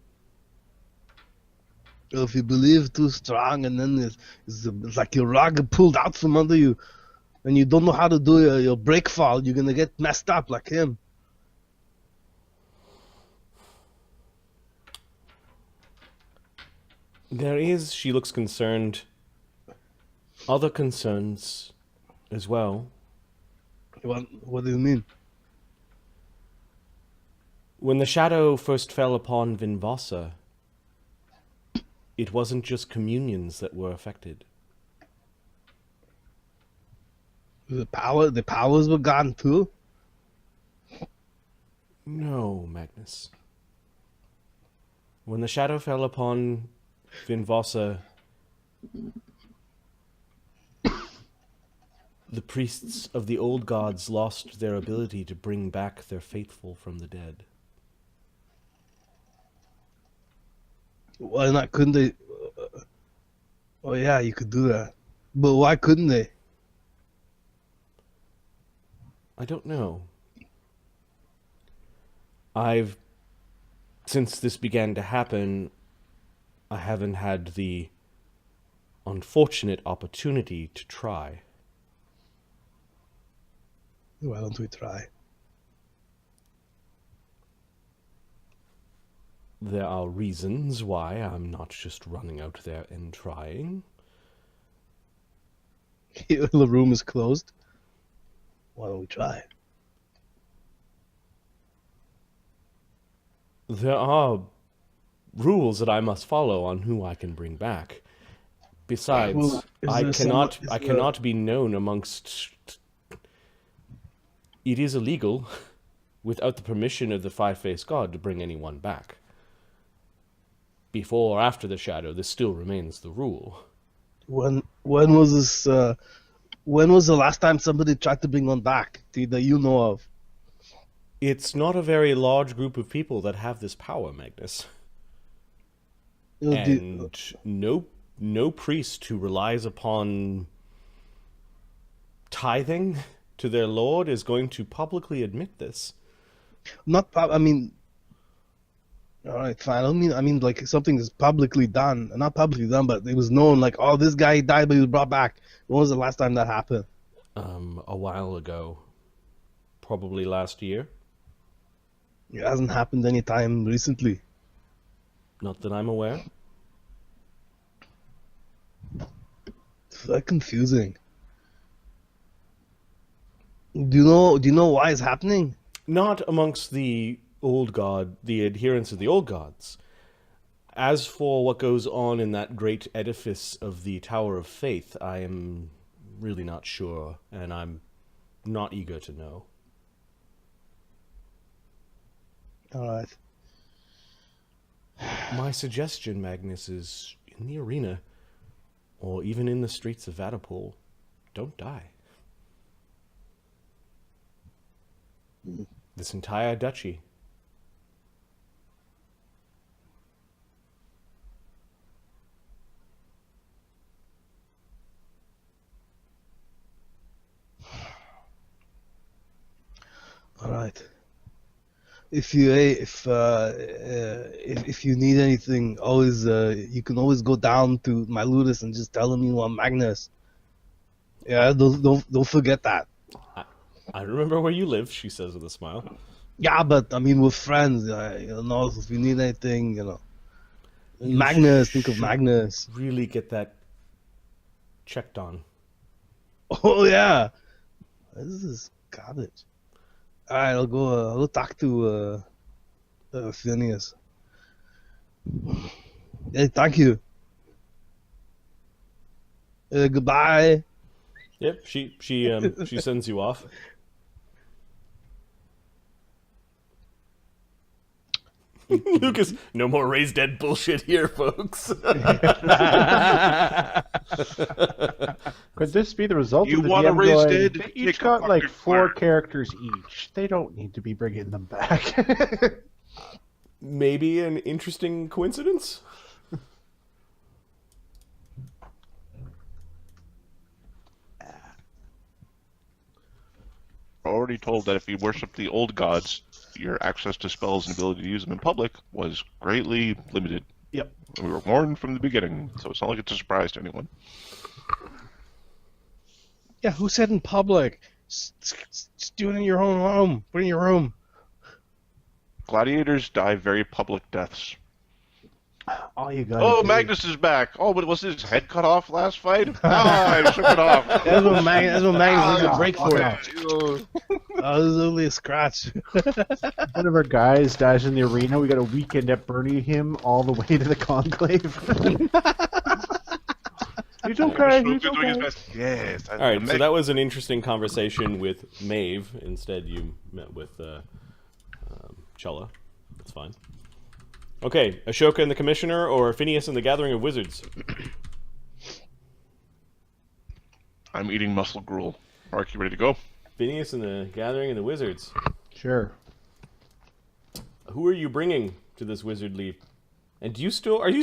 Well, if you believe too strong and then it's like your rug pulled out from under you and you don't know how to do your break fall, you're going to get messed up like him. There is, she looks concerned, other concerns as well. What do you mean? When the shadow first fell upon Vinvasa, it wasn't just communions that were affected. The powers were gone too? No, Magnus. When the shadow fell upon Vinvosa, the priests of the old gods lost their ability to bring back their faithful from the dead. Why not? Couldn't they? Oh yeah, you could do that. But why couldn't they? I don't know. Since this began to happen, I haven't had the unfortunate opportunity to try. Why don't we try? There are reasons why I'm not just running out there and trying. The room is closed. Why don't we try? There are rules that I must follow on who I can bring back. Besides, Well, I cannot be known amongst... It is illegal, without the permission of the five-faced god, to bring anyone back. Before or after the shadow, this still remains the rule. When was this? When was the last time somebody tried to bring one back that you know of? It's not a very large group of people that have this power, Magnus. And no priest who relies upon tithing to their lord is going to publicly admit this. I mean, all right, fine. I mean, like something is publicly done, not publicly done, but it was known. Like, oh, this guy died, but he was brought back. When was the last time that happened? A while ago, probably last year. It hasn't happened any time recently. Not that I'm aware. It's very confusing. Do you know why it's happening? Not amongst the adherents of the old gods. As for what goes on in that great edifice of the Tower of Faith, I am really not sure, and I'm not eager to know. All right. My suggestion, Magnus, is in the arena, or even in the streets of Vaddapol, don't die. This entire duchy. All right. If you need anything, always you can always go down to my Ludus and just tell him you want Magnus. Yeah, don't forget that. I remember where you live, she says with a smile. Yeah, but I mean, we're friends. If you need anything, Magnus, think of Magnus. Really get that checked on. Oh yeah, this is garbage. All right, I'll go talk to Phineas. Hey, thank you. Goodbye. Yep, she sends you off. Lucas, no more raise dead bullshit here, folks. Could this be the result You of the want to DM raise going, dead? they each Take a got like fucking 4 fire. characters each. They don't need to be bringing them back. Maybe an interesting coincidence? Already told that if you worship the old gods, your access to spells and ability to use them in public was greatly limited. Yep. We were warned from the beginning, so it's not like it's a surprise to anyone. Yeah, who said in public? Just do it in your own home. Put it in your room. Gladiators die very public deaths. All you got. Oh, Magnus is back. Oh, but was his head cut off last fight? I shook it off. That's what Magnus needs a break for. Oh, this is only a scratch. One of our guys dies in the arena. We got a weekend at burning him all the way to the conclave. He's okay. He's doing his okay. best. Yes. All right, so that was an interesting conversation with Maeve. Instead, you met with Chella. That's fine. Okay, Ashoka and the Commissioner, or Phineas and the Gathering of Wizards? I'm eating muscle gruel. Mark, you ready to go? Phineas and the Gathering of the Wizards. Sure. Who are you bringing to this wizard leap? And are you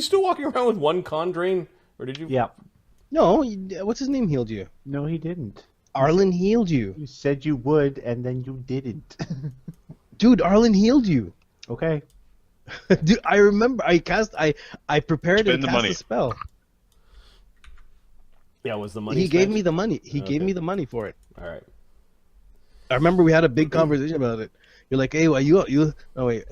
still walking around with one con drain, or did you? Yeah. No, what's his name healed you? No, he didn't. Arlen healed you. You said you would, and then you didn't. Dude, Arlen healed you. Okay. Dude, I remember I prepared Spend to the cast money. a spell. Yeah, was the money He spent? gave me the money. He gave Okay. me the money for it. All right. I remember we had a big conversation about it. You're like, hey, are you oh wait,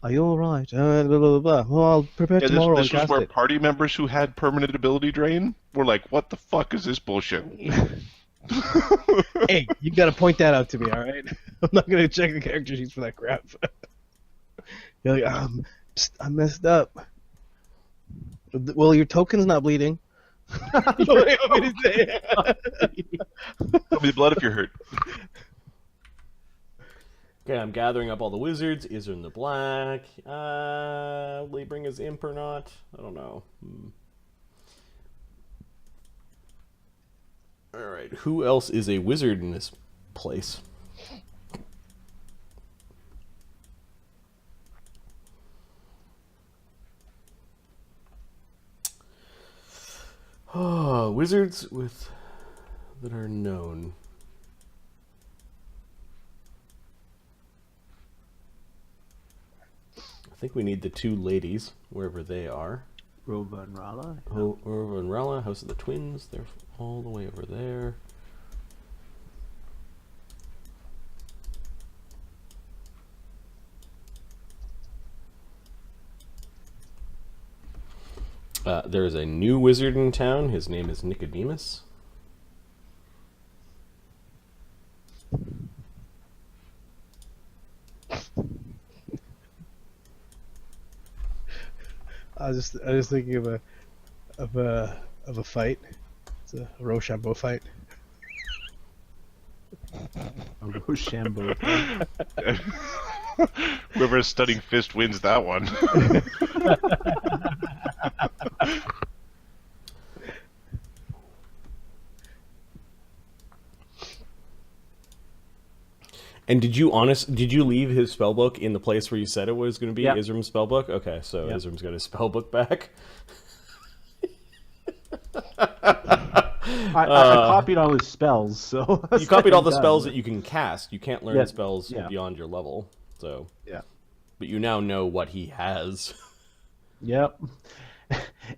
are you all right? Blah, blah, blah, blah. Well, I'll prepare Yeah, tomorrow this and was cast where it. party members who had permanent ability drain were like, what the fuck is this bullshit? Hey, you gotta point that out to me, all right? I'm not gonna check the character sheets for that crap. You're like, psst, I messed up. Well, your token's not bleeding. What do you want me to say? Tell me the blood if you're hurt. Okay, I'm gathering up all the wizards. Isern the Black. Will he bring his imp or not? I don't know. Alright, who else is a wizard in this place? Oh, wizards that are known. I think we need the two ladies, wherever they are. Rova and Rala. Rova and Rala, House of the Twins, they're all the way over there. There is a new wizard in town. His name is Nicodemus. I was thinking of a fight. It's a Rochambeau fight. A Rochambeau. Whoever's studying fist wins that one. And did you leave his spellbook in the place where you said it was going to be? Yeah. Isram's spellbook? Okay, so Yeah. Isram's got his spellbook back. I copied all his spells, so... You copied all the spells that you can cast. You can't learn Yeah. spells Yeah. beyond your level. So, Yeah. but you now know what he has. Yep.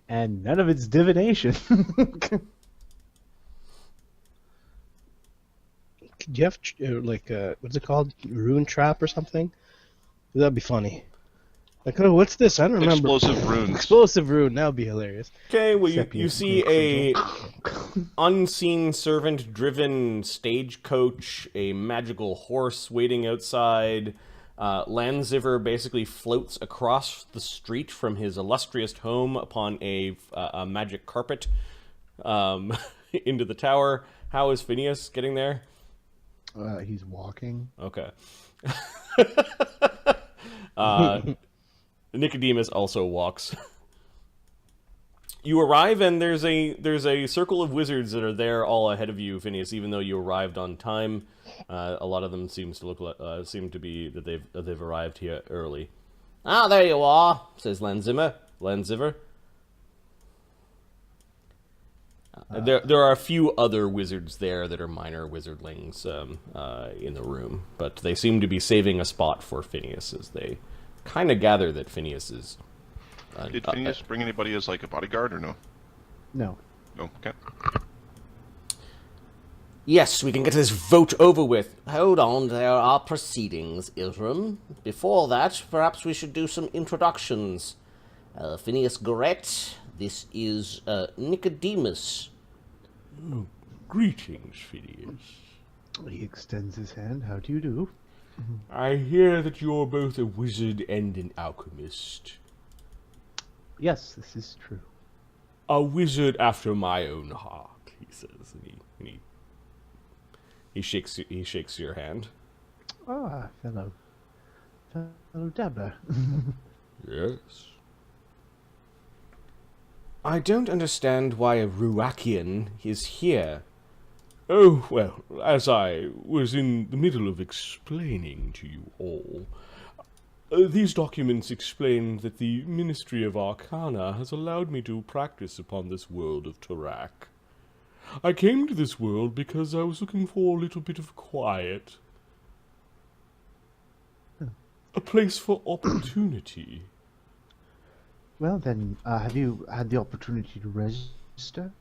And none of it's divination. Do you have what's it called? Rune trap or something? That'd be funny. Like, oh, what's this? I don't remember. Explosive runes. Explosive rune. That would be hilarious. Okay, well, Except you you see a unseen servant-driven stagecoach, a magical horse waiting outside. Lanziver basically floats across the street from his illustrious home upon a magic carpet into the tower. How is Phineas getting there? He's walking. Okay. Nicodemus also walks. You arrive, and there's a circle of wizards that are there all ahead of you, Phineas. Even though you arrived on time, a lot of them seem to be that they've arrived here early. Ah, there you are, says Lanziver. There are a few other wizards there that are minor wizardlings in the room, but they seem to be saving a spot for Phineas as they kind of gather that Phineas is... Did Phineas bring anybody as like a bodyguard or no? No. No, okay. Yes, we can get this vote over with. Hold on, there are proceedings, Ilram. Before that, perhaps we should do some introductions. Phineas Goret, this is Nicodemus. Oh, greetings, Phineas. He extends his hand. How do you do? I hear that you're both a wizard and an alchemist. Yes, this is true. A wizard after my own heart, he says, and he shakes your hand. Ah, fellow dabbler. Yes. I don't understand why a Ruakian is here. Oh, well, as I was in the middle of explaining to you all, these documents explain that the Ministry of Arcana has allowed me to practice upon this world of Tarak. I came to this world because I was looking for a little bit of quiet. A place for opportunity. Well then, have you had the opportunity to register?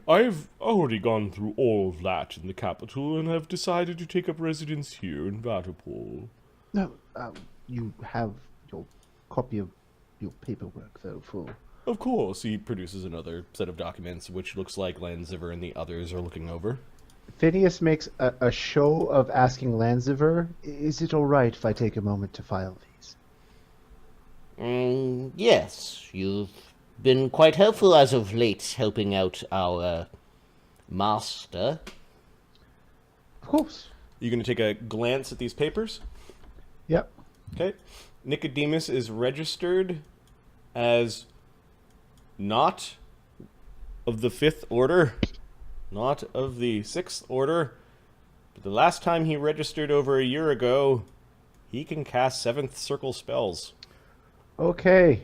I've already gone through all of that in the capital and have decided to take up residence here in Vaddapol. No, you have your copy of your paperwork, though, full. Of course, he produces another set of documents, which looks like Lanziver and the others are looking over. Phineas makes a show of asking Lanziver, is it all right if I take a moment to file these? Yes, you've been quite helpful as of late, helping out our master. Of course. You going to take a glance at these papers? Yep. Okay. Nicodemus is registered as not of the 5th Order, not of the 6th Order, but the last time he registered over a year ago, he can cast 7th Circle spells. Okay.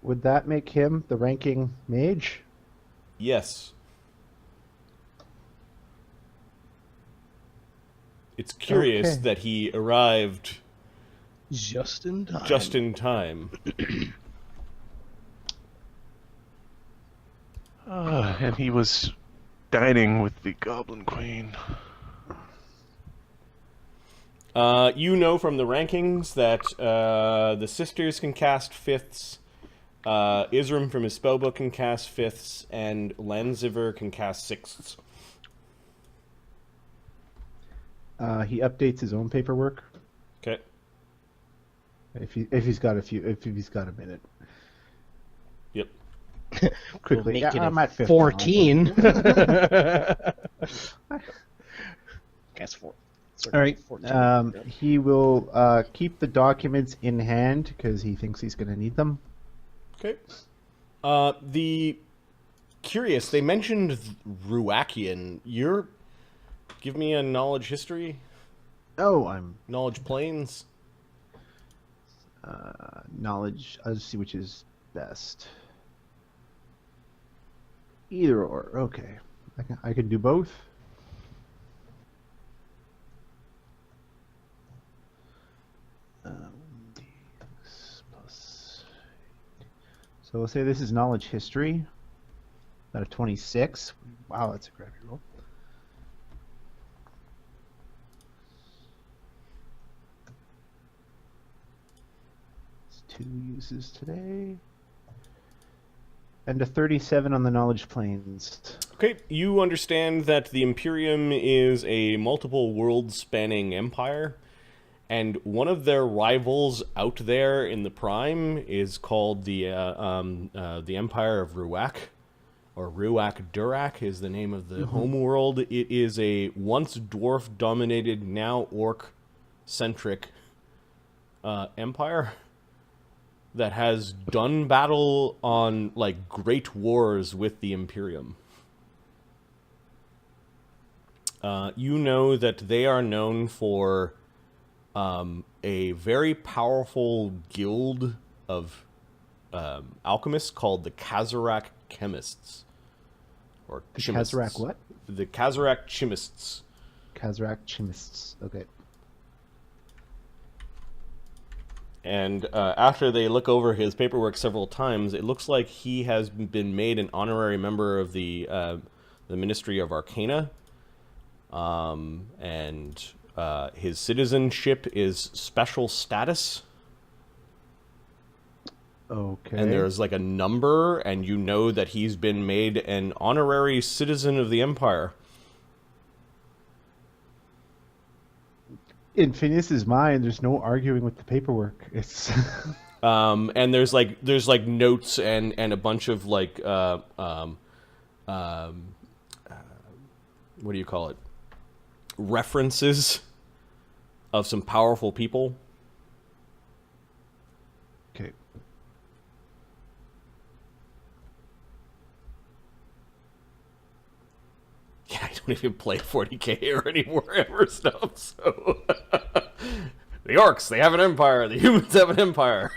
Would that make him the ranking mage? Yes. It's curious that he arrived just in time. Just in time. And he was dining with the Goblin Queen. You know from the rankings that the sisters can cast 5ths, Isram from his spellbook can cast 5ths, and Lanziver can cast 6ths. He updates his own paperwork. Okay. If he's got a minute. Yep. Quickly. We'll I'm at 14. Guess 4. All right. 14. He will keep the documents in hand because he thinks he's going to need them. Okay. The curious, they mentioned Ruakian. Give me a knowledge history. Oh, I'm knowledge planes. Knowledge. I'll just see which is best. Either or. Okay, I can do both. So we'll say this is knowledge history. Got a 26. Wow, that's a crappy roll. It's 2 uses today. And a 37 on the knowledge planes. Okay, you understand that the Imperium is a multiple world-spanning empire, and one of their rivals out there in the Prime is called the Empire of Ruak, or Ruak Durak is the name of the homeworld. It is a once dwarf-dominated, now orc-centric empire that has done battle on, like, great wars with the Imperium. You know that they are known for a very powerful guild of alchemists called the Kazarak Chemists. Or the Chimists. Kazarak what? The Kazarak Chimists. Kazarak Chimists. Okay. And after they look over his paperwork several times, it looks like he has been made an honorary member of the Ministry of Arcana. And his citizenship is special status. Okay. And there's like a number, and you know that he's been made an honorary citizen of the Empire. In Phineas's mind, there's no arguing with the paperwork. It's And there's like notes and a bunch of like what do you call it? References of some powerful people. okay. Yeah, I don't even play 40k or any Warhammer stuff, so... The orcs, they have an empire. The humans have an empire.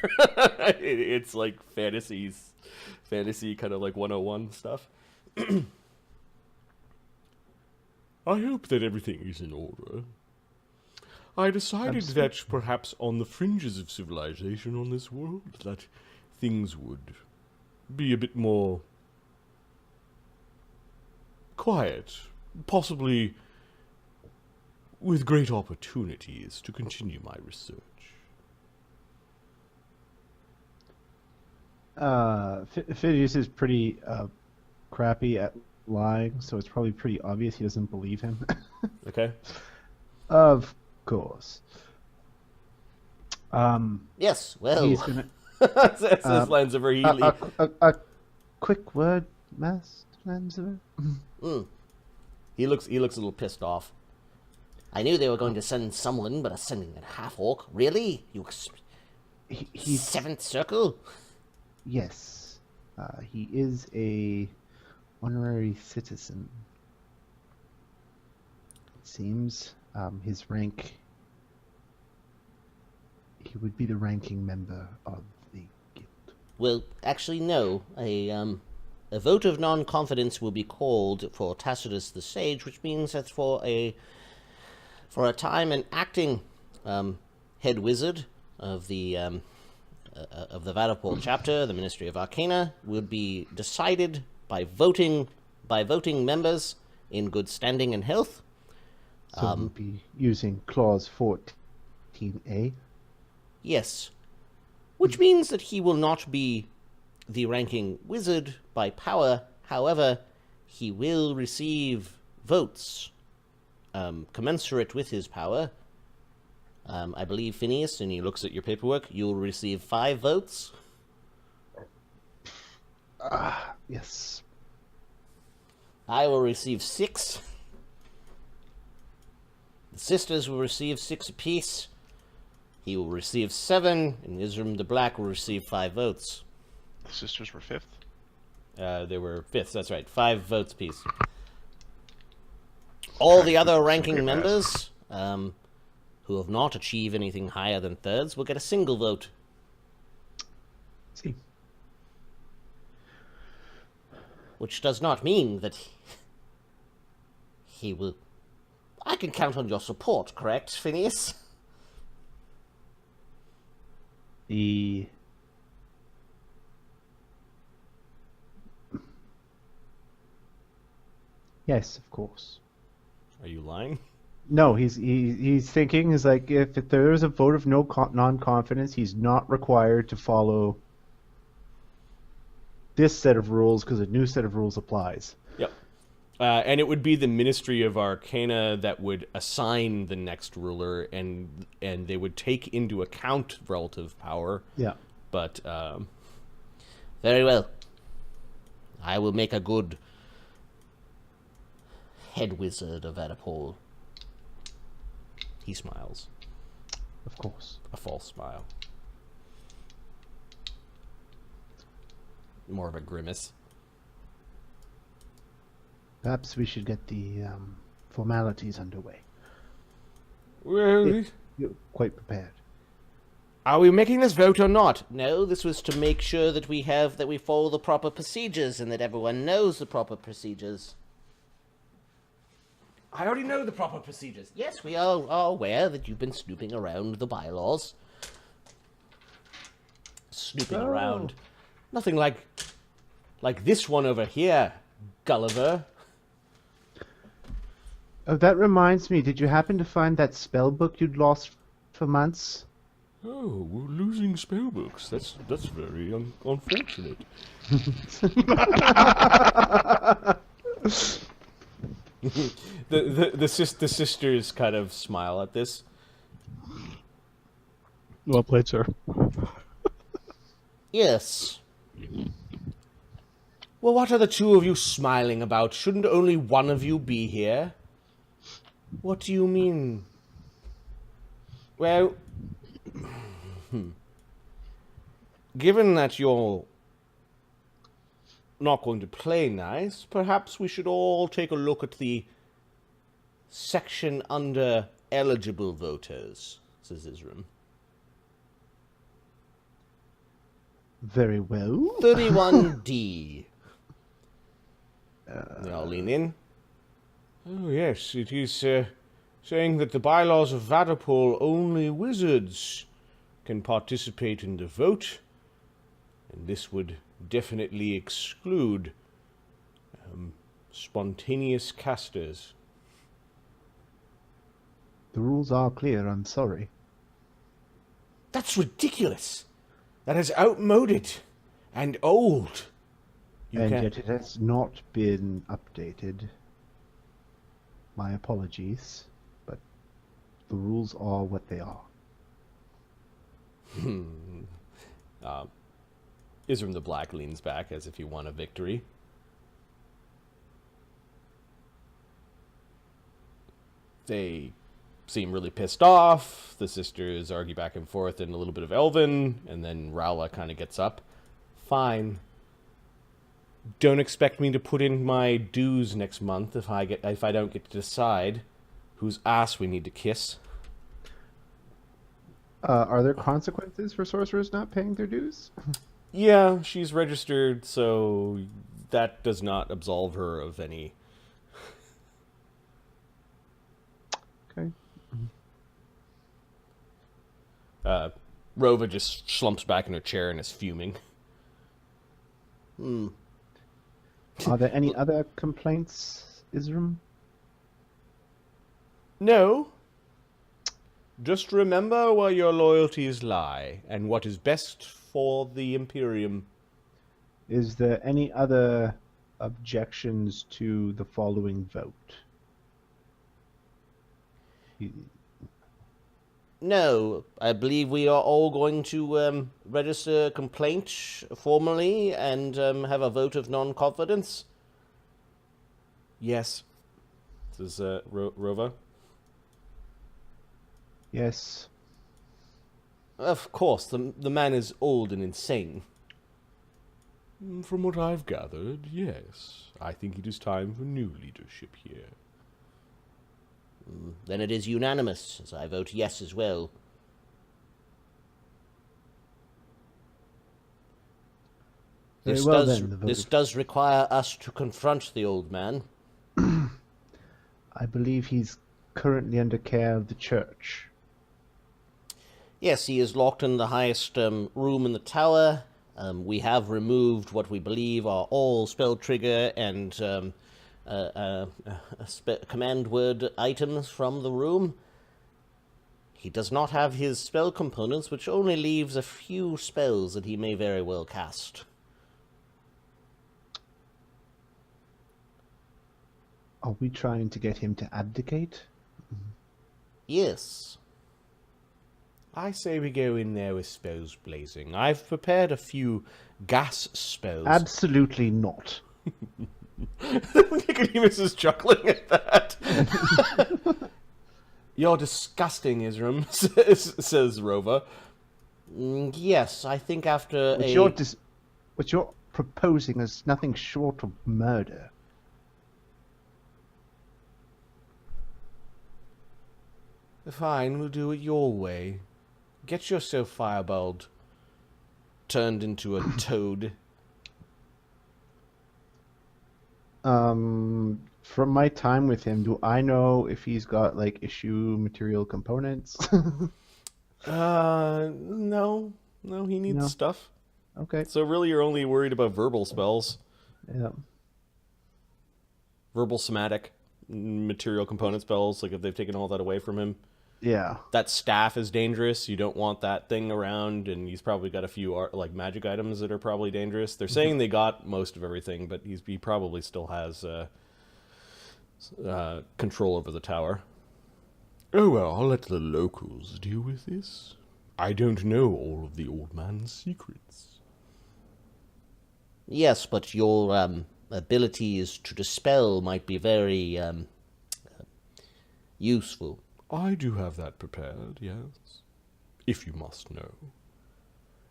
It's like fantasy kind of like 101 stuff. I hope that everything is in order. I decided that perhaps on the fringes of civilization on this world, that things would be a bit more quiet, possibly with great opportunities to continue my research. Phineas is pretty crappy at lying, so it's probably pretty obvious he doesn't believe him. Okay? Of course. Yes, well, He's gonna That's his lens of her Healy. a quick word, Master Lancer. he looks a little pissed off. I knew they were going to send someone, but are sending a half-orc? Really? He's Seventh Circle? yes. He is a honorary citizen. It seems his rank. He would be the ranking member of the guild. Well, actually, no. A vote of non-confidence will be called for Tacitus the Sage, which means that for a time an acting head wizard of the Vaddapol chapter, the Ministry of Arcana, would be decided by voting members in good standing and health. So we'll be using clause 14A. Yes. Which means that he will not be the ranking wizard by power. However, he will receive votes commensurate with his power. I believe, Phineas, and he looks at your paperwork, you'll receive 5 votes. Yes. I will receive 6. The sisters will receive 6 apiece. He will receive 7, and Isram the Black will receive 5 votes. The sisters were 5th? They were 5th, that's right. 5 votes apiece. All the other ranking members, who have not achieved anything higher than thirds, will get a single vote. See. Which does not mean that he will... I can count on your support, correct, Phineas? Yes, of course. Are you lying? No, he's thinking is like if there is a vote of non-confidence, he's not required to follow this set of rules because a new set of rules applies. Yep. And it would be the Ministry of Arcana that would assign the next ruler, and they would take into account relative power. Yeah. But Very well. I will make a good head wizard of Vaddapol. he smiles. Of course. A false smile. More of a grimace. Perhaps we should get the formalities underway. Well, You're quite prepared. are we making this vote or not? No, this was to make sure that we follow the proper procedures and that everyone knows the proper procedures. I already know the proper procedures. Yes, we are aware that you've been snooping around the bylaws. Snooping around. Nothing like this one over here, Gulliver. Oh, that reminds me. Did you happen to find that spell book you'd lost for months? Oh, we're losing spellbooks. That's very unfortunate. the sisters kind of smile at this. Well played, sir. Yes. Well, what are the two of you smiling about? Shouldn't only one of you be here? What do you mean? Well, given that you're not going to play nice, perhaps we should all take a look at the section under eligible voters, says Isram. Very well. 31D. They all lean in. Oh, yes, it is saying that the bylaws of Vaddapol only wizards can participate in the vote, and this would definitely exclude spontaneous casters. The rules are clear, I'm sorry. That's ridiculous. That is outmoded and old. Yet it has not been updated. My apologies, but the rules are what they are. Isram the Black leans back as if he won a victory. They seem really pissed off. The sisters argue back and forth in a little bit of Elven, and then Rowla kind of gets up. Fine. Don't expect me to put in my dues next month if I don't get to decide whose ass we need to kiss. Are there consequences for sorcerers not paying their dues? Yeah, she's registered, so that does not absolve her of any. Okay. Rova just slumps back in her chair and is fuming. Are there any other complaints, Isram? No. Just remember where your loyalties lie, and what is best for the Imperium. Is there any other objections to the following vote? No, I believe we are all going to register a complaint formally and have a vote of non-confidence. Yes. Says Rova. Yes. Of course, the man is old and insane. From what I've gathered, yes. I think it is time for new leadership here. Then it is unanimous, as I vote yes as well. This does require us to confront the old man. I believe he's currently under care of the church. Yes, he is locked in the highest room in the tower. We have removed what we believe are all spell trigger and command word items from the room. He does not have his spell components, which only leaves a few spells that he may very well cast. Are we trying to get him to abdicate? Yes. I say we go in there with spells blazing. I've prepared a few gas spells. Absolutely not. Nicodemus is chuckling at that. You're disgusting, Isram, says Rova. Yes, I think after what you're proposing is nothing short of murder. Fine, we'll do it your way. Get yourself fireballed. Turned into a toad. From my time with him, do I know if he's got, like, issue material components? No. No, he needs stuff. Okay. So really you're only worried about verbal spells. Yeah. Verbal somatic material component spells, like if they've taken all that away from him. Yeah. That staff is dangerous. You don't want that thing around, and he's probably got a few like magic items that are probably dangerous. They're saying they got most of everything, but he probably still has control over the tower. Oh well, I'll let the locals deal with this. I don't know all of the old man's secrets. Yes, but your abilities to dispel might be very useful. I do have that prepared, yes. If you must know.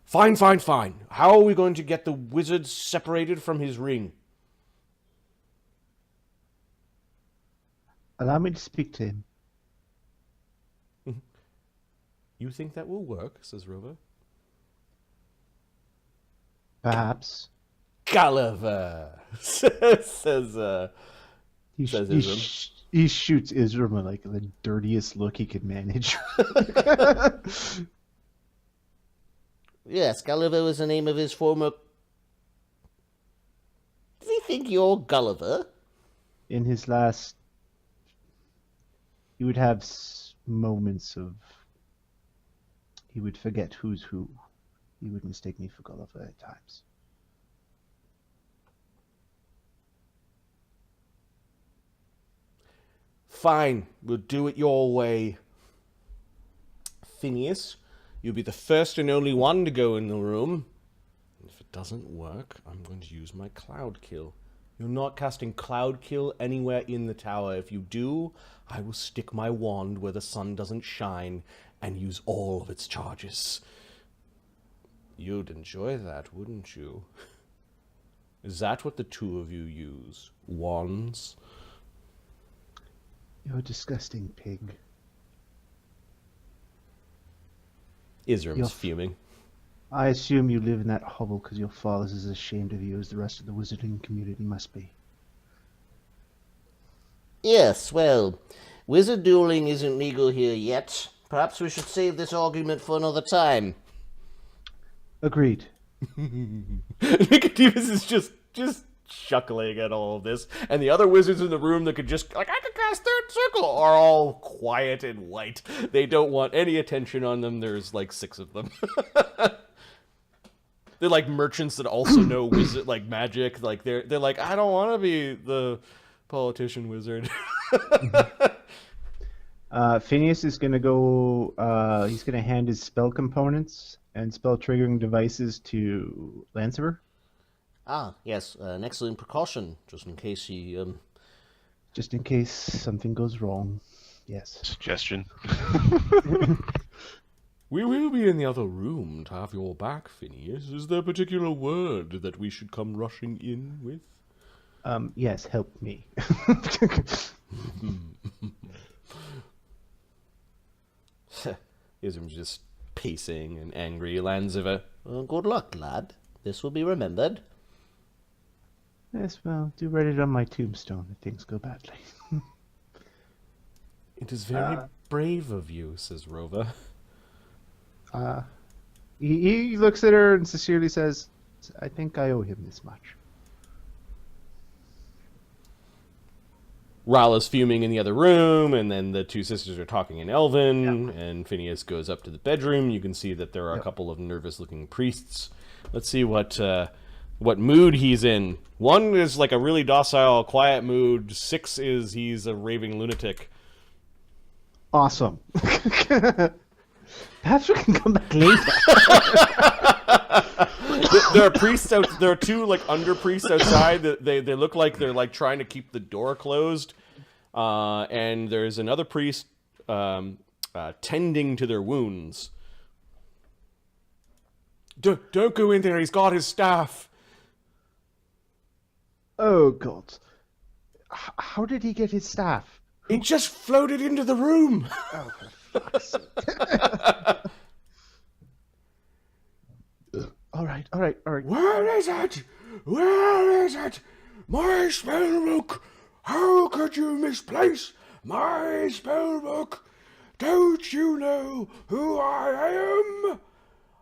Fine, fine, fine. How are we going to get the wizard separated from his ring? Allow me to speak to him. You think that will work, says Rover. Perhaps. Gulliver, says He shoots Isram with like the dirtiest look he could manage. Yes, Gulliver was the name of his former... Does he think you're Gulliver? In his last... He would have moments of... He would forget who's who. He would mistake me for Gulliver at times. Fine, we'll do it your way. Phineas, you'll be the first and only one to go in the room. If it doesn't work, I'm going to use my Cloud Kill. You're not casting Cloud Kill anywhere in the tower. If you do, I will stick my wand where the sun doesn't shine and use all of its charges. You'd enjoy that, wouldn't you? Is that what the two of you use? Wands? You're a disgusting pig. Isram's fuming. I assume you live in that hovel because your father's as ashamed of you as the rest of the wizarding community must be. Yes, well, wizard dueling isn't legal here yet. Perhaps we should save this argument for another time. Agreed. Nicodemus is just chuckling at all of this, and the other wizards in the room that could just, like, I could cast third circle, are all quiet and white. They don't want any attention on them. There's like 6 of them. They're like merchants that also know wizard, like magic. Like they're like, I don't want to be the politician wizard. Phineas is going to go, he's going to hand his spell components and spell triggering devices to Lancerer. Ah, yes, an excellent precaution, just in case he, Just in case something goes wrong. Yes. Suggestion. We will be in the other room to have your back, Phineas. Is there a particular word that we should come rushing in with? Yes, help me. Ism's just pacing and angry. Lanziver. Well, good luck, lad. This will be remembered. Yes, well, do write it on my tombstone if things go badly. It is very brave of you, says Rova. He looks at her and sincerely says, I think I owe him this much. Rala's fuming in the other room, and then the two sisters are talking in Elven, and Phineas goes up to the bedroom. You can see that there are a couple of nervous-looking priests. Let's see what mood he's in. 1 is like a really docile, quiet mood. 6 is he's a raving lunatic. Awesome. Perhaps we can come back later. There are priests out. There are 2 like under priests outside. They look like they're like trying to keep the door closed. And there's another priest tending to their wounds. Don't go in there. He's got his staff. Oh God! How did he get his staff? He just floated into the room. Oh, for fuck's sake! All right. Where is it? Where is it? My spellbook! How could you misplace my spellbook? Don't you know who I am?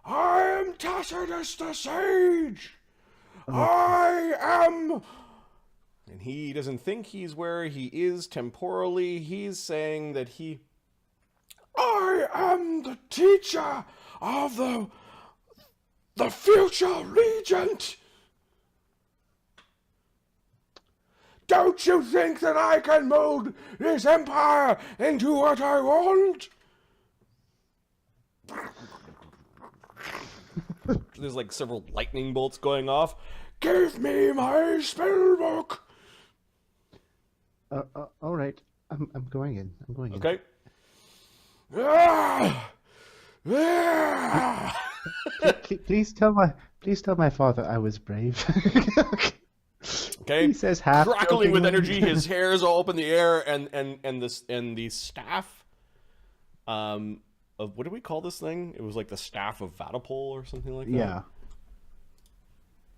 I am Tacitus the Sage! I am... And he doesn't think he's where he is temporally. He's saying that he... I am the teacher of the future regent. Don't you think that I can mold this empire into what I want? There's like several lightning bolts going off. Give me my spellbook. All right. I'm going in. I'm going in. Okay. Please tell my father I was brave. Okay. He says half crackling with jokingly. energy, his hair is all up in the air, and the staff of what do we call this thing? It was like the staff of Vaddapol or something like that. Yeah.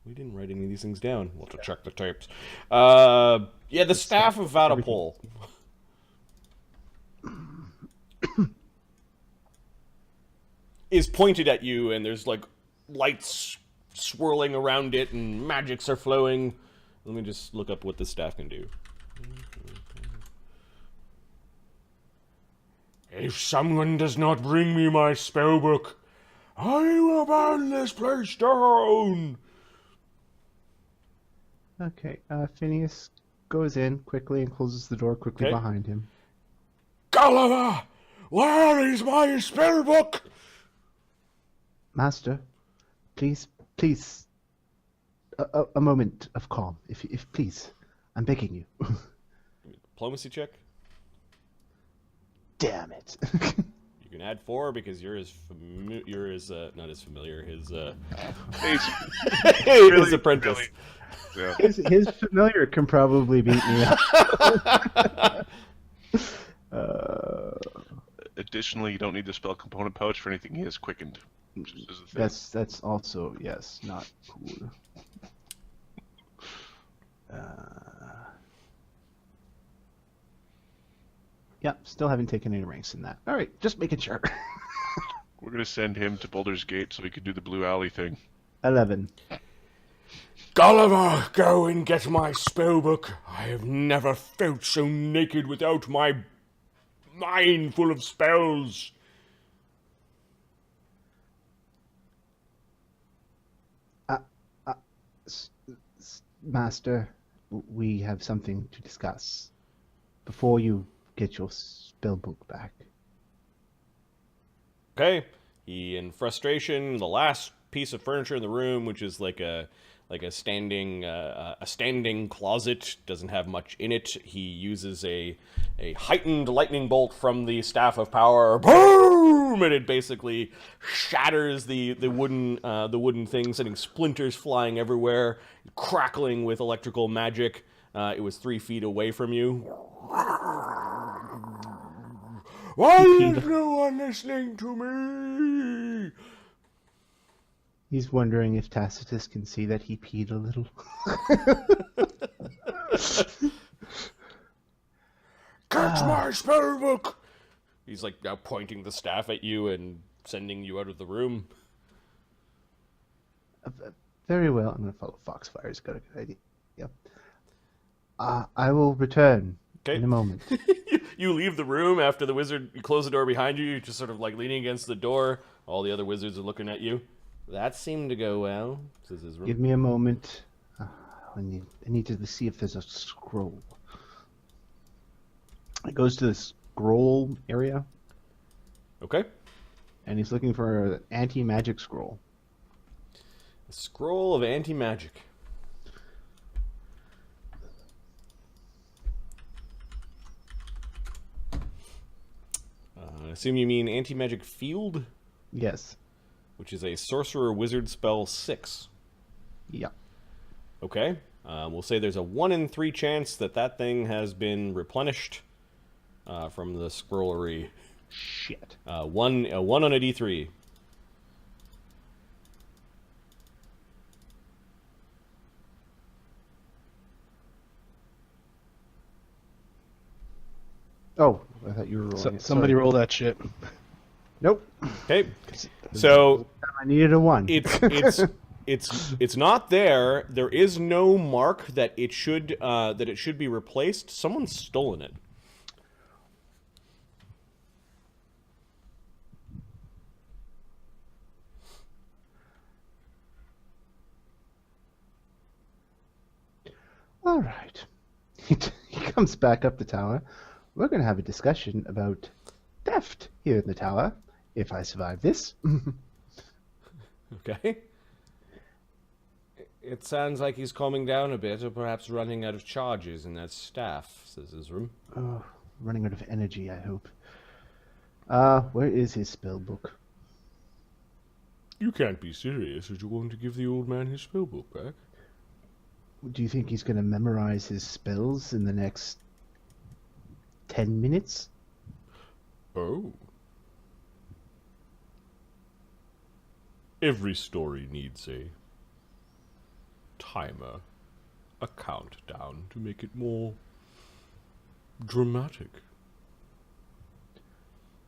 We didn't write any of these things down. We'll have to check the tapes. Yeah, the staff of Vaddapol. Is pointed at you, and there's like lights swirling around it, and magics are flowing. Let me just look up what the staff can do. If someone does not bring me my spellbook, I will burn this place down. Okay. Phineas goes in quickly and closes the door quickly Okay. behind him. Gulliver, where is my spellbook? Master, please, a moment of calm, if please, I'm begging you. Diplomacy check. Damn it! You can add 4 because you're not as familiar. His Really, his apprentice. really. Yeah. his familiar can probably beat me up. Additionally, you don't need the spell component pouch for anything he has quickened. Which is a thing. That's also not cool. Yeah, still haven't taken any ranks in that. All right, just making sure. We're gonna send him to Boulder's Gate so he can do the Blue Alley thing. 11. Gulliver, go and get my spellbook. I have never felt so naked without my mind full of spells. Master, we have something to discuss before you get your spellbook back. Okay. He, in frustration, the last piece of furniture in the room, which is like a standing closet, doesn't have much in it. He uses a heightened lightning bolt from the staff of power. Boom! And it basically shatters the wooden thing, sending splinters flying everywhere, crackling with electrical magic. It was 3 feet away from you. Why is no one listening to me? He's wondering if Tacitus can see that he peed a little. Catch my spellbook! He's like now pointing the staff at you and sending you out of the room. Very well. I'm going to follow Foxfire's got a good idea. Yep. I will return in a moment. You leave the room after the wizard, you close the door behind you, you're just sort of like leaning against the door. All the other wizards are looking at you. That seemed to go well, says his room. Give me a moment. I need to see if there's a scroll. It goes to the scroll area, Okay. and he's looking for an anti-magic scroll. A scroll of anti-magic. I assume you mean anti-magic field, Yes. which is a sorcerer wizard spell 6. Yeah. Okay. We'll say there's a 1 in 3 chance that thing has been replenished from the scrollery. Shit. A 1 on a D3. Oh, I thought you were rolling it. Somebody Sorry. roll that shit. Nope. Okay. So I needed a 1. it's not there. There is no mark that it should be replaced. Someone's stolen it. All right. He comes back up the tower. We're going to have a discussion about theft here in the tower, if I survive this. Okay. It sounds like he's calming down a bit, or perhaps running out of charges in that staff, says Isram. Oh, running out of energy, I hope. Where is his spell book? You can't be serious. Are you going to give the old man his spellbook back? Do you think he's going to memorize his spells in the next 10 minutes? Oh. Every story needs a timer, a countdown to make it more dramatic.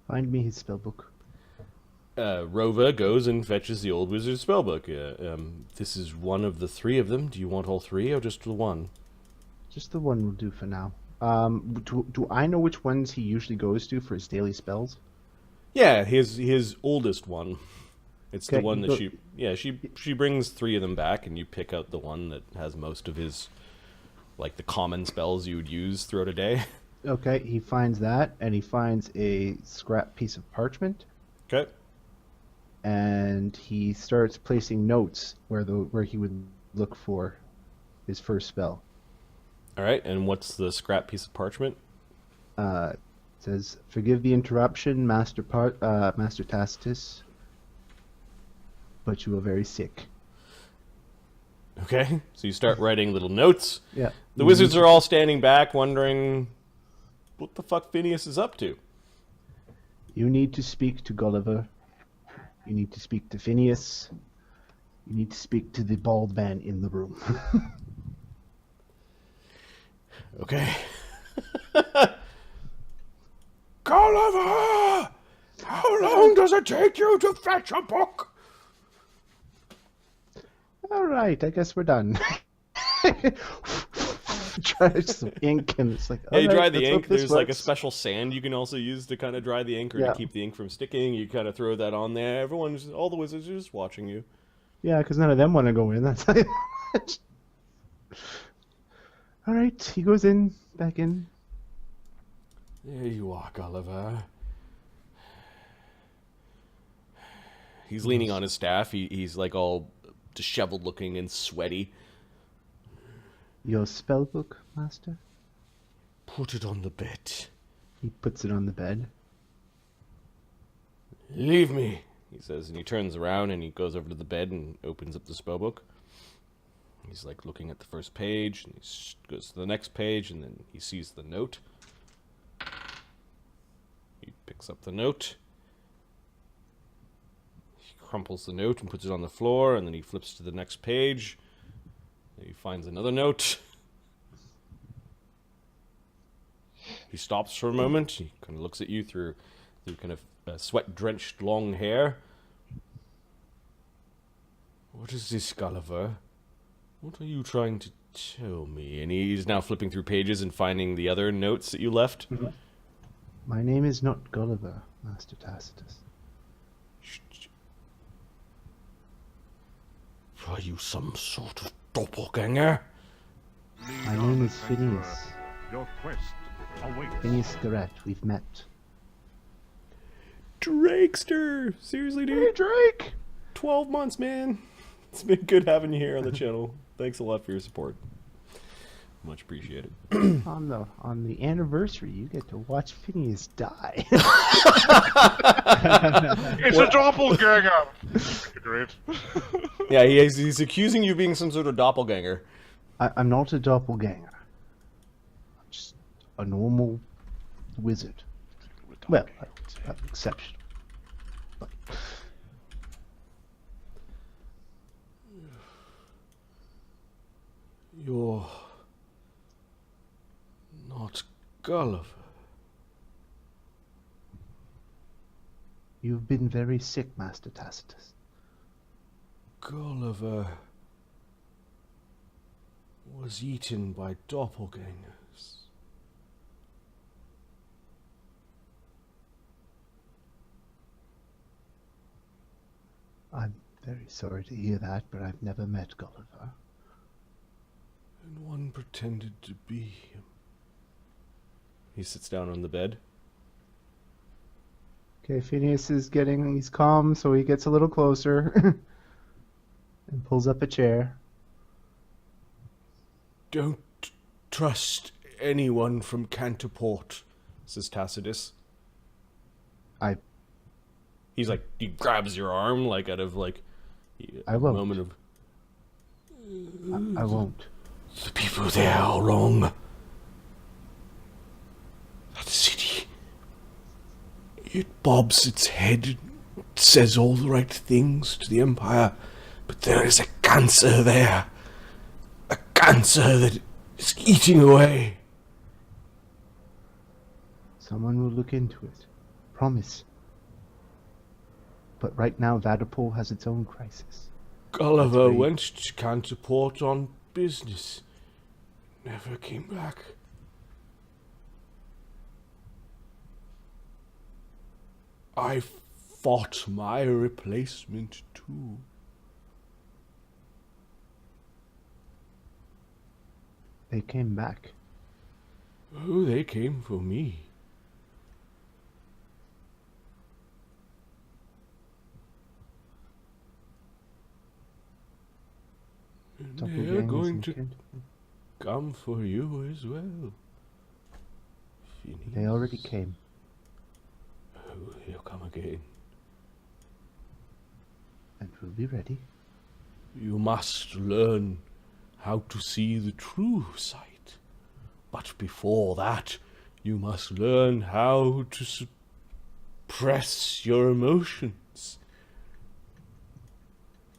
Find me his spellbook. Rover goes and fetches the old wizard's spellbook. This is one of the 3 of them. Do you want all 3 or just the one? Just the one will do for now. Do I know which ones he usually goes to for his daily spells? Yeah, his oldest one. It's Okay, the one that she brings 3 of them back, and you pick out the one that has most of his, like, the common spells you would use throughout a day. Okay, he finds that, and he finds a scrap piece of parchment. Okay. And he starts placing notes where he would look for his first spell. All right, and what's the scrap piece of parchment? It says, "Forgive the interruption, Master Tacitus, but you are very sick." Okay, so you start writing little notes. Yeah. The wizards are all standing back, wondering what the fuck Phineas is up to. You need to speak to Gulliver. You need to speak to Phineas. You need to speak to the bald man in the room. Okay. Gulliver! How long does it take you to fetch a book? All right, I guess we're done. Try some ink, and it's like, Yeah, you all dry right, the let's ink. hope this There's like a works. special sand you can also use to kind of dry the ink or Yeah. to keep the ink from sticking. You kind of throw that on there. All the wizards are just watching you. Yeah, because none of them want to go in. That's all right. He goes in, back in. There you are, Gulliver. He's leaning on his staff. He's like all disheveled looking and sweaty. Your spell book, Master? Put it on the bed. He puts it on the bed. Leave me, he says, and he turns around and he goes over to the bed and opens up the spellbook. He's like looking at the first page, and he goes to the next page, and then he sees the note. He picks up the note. He crumples the note and puts it on the floor, and then he flips to the next page. He finds another note. He stops for a moment. He kind of looks at you through kind of sweat-drenched long hair. What is this, Gulliver? What are you trying to tell me? And he's now flipping through pages and finding the other notes that you left. My name is not Gulliver, Master Tacitus. Are you some sort of doppelganger? My name is Phineas. Your quest awaits. Phineas Garrett. We've met. Drakester! Seriously, dude? Hey, Drake! 12 months, man. It's been good having you here on the channel. Thanks a lot for your support. Much appreciated. On the anniversary, you get to watch Phineas die. It's a doppelganger! Great. Yeah, he's accusing you of being some sort of doppelganger. I'm not a doppelganger. I'm just a normal wizard. Well, exceptional. But You're not Gulliver. you've been very sick, Master Tacitus. Gulliver was eaten by doppelgangers. I'm very sorry to hear that, but I've never met Gulliver. And one pretended to be him. He sits down on the bed. Okay, Phineas is he's calm, so he gets a little closer and pulls up a chair. Don't trust anyone from Cantoport, says Tacitus. He's like, he grabs your arm, like, out of, like, I won't. moment of... I won't. The people there are wrong. That city, it bobs its head, it says all the right things to the Empire, but there is a cancer there. A cancer that is eating away. Someone will look into it. Promise. But right now, Vaddapol has its own crisis. Gulliver went to Cantoport on business. Never came back. I fought my replacement too. They came back. Oh, they came for me. And they're going to come for you as well. Phineas. They already came. Oh, he'll come again. And we'll be ready. You must learn how to see the true sight. But before that, you must learn how to suppress your emotions.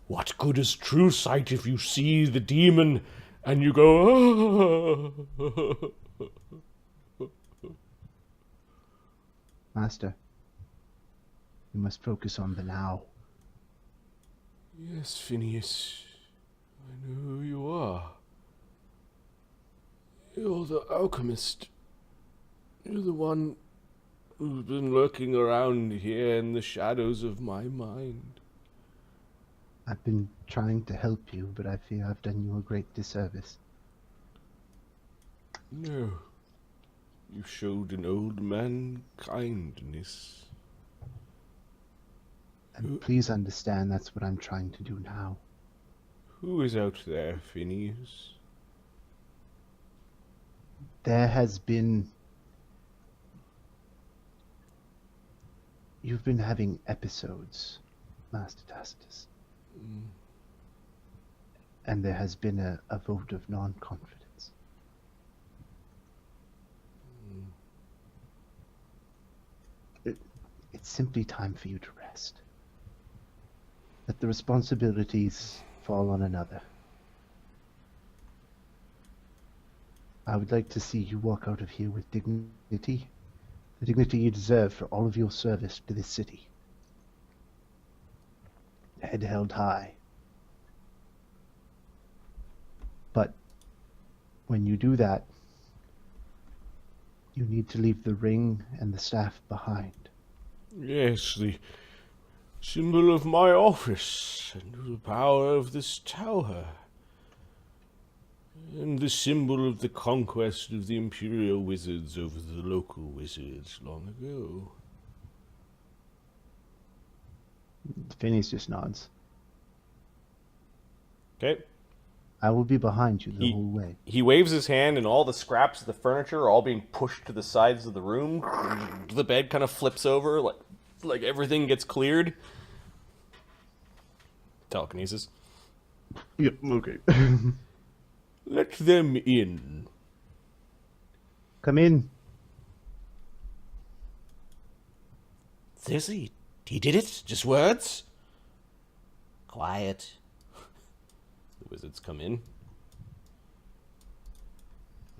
What good is true sight if you see the demon and you go, oh? Master, you must focus on the now. Yes, Phineas, I know who you are. You're the alchemist. You're the one who's been lurking around here in the shadows of my mind. I've been trying to help you, but I fear I've done you a great disservice. No. You showed an old man kindness. And please understand that's what I'm trying to do now. Who is out there, Phineas? There has been... You've been having episodes, Master Tacitus. And there has been a vote of non-confidence. It's simply time for you to rest. Let the responsibilities fall on another. I would like to see you walk out of here with dignity. The dignity you deserve for all of your service to this city. Head held high. But when you do that, you need to leave the ring and the staff behind. Yes, the symbol of my office, and the power of this tower, and the symbol of the conquest of the Imperial wizards over the local wizards long ago. Phineas just nods. Okay. I will be behind you the whole way. He waves his hand, and all the scraps of the furniture are all being pushed to the sides of the room. The bed kind of flips over, like everything gets cleared. Telekinesis. Yep, okay. Let them in. Come in. Seriously, he did it? Just words? Quiet. The wizards come in.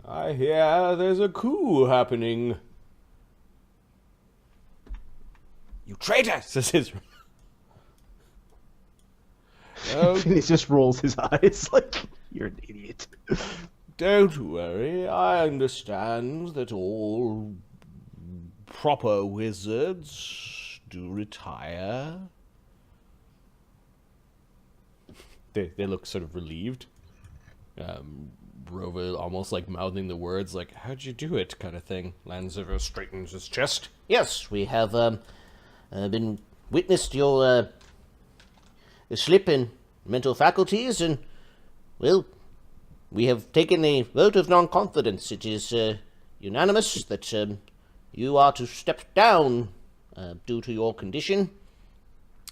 I hear there's a coup happening. You traitor, says Israel. Phineas just rolls his eyes like, you're an idiot. Don't worry, I understand that all proper wizards do retire. They look sort of relieved. Rova, almost like mouthing the words, like, how'd you do it, kind of thing. Lanziver straightens his chest. Yes, we have been witnessed your slip in mental faculties, and, well, we have taken a vote of non-confidence. It is unanimous that you are to step down due to your condition,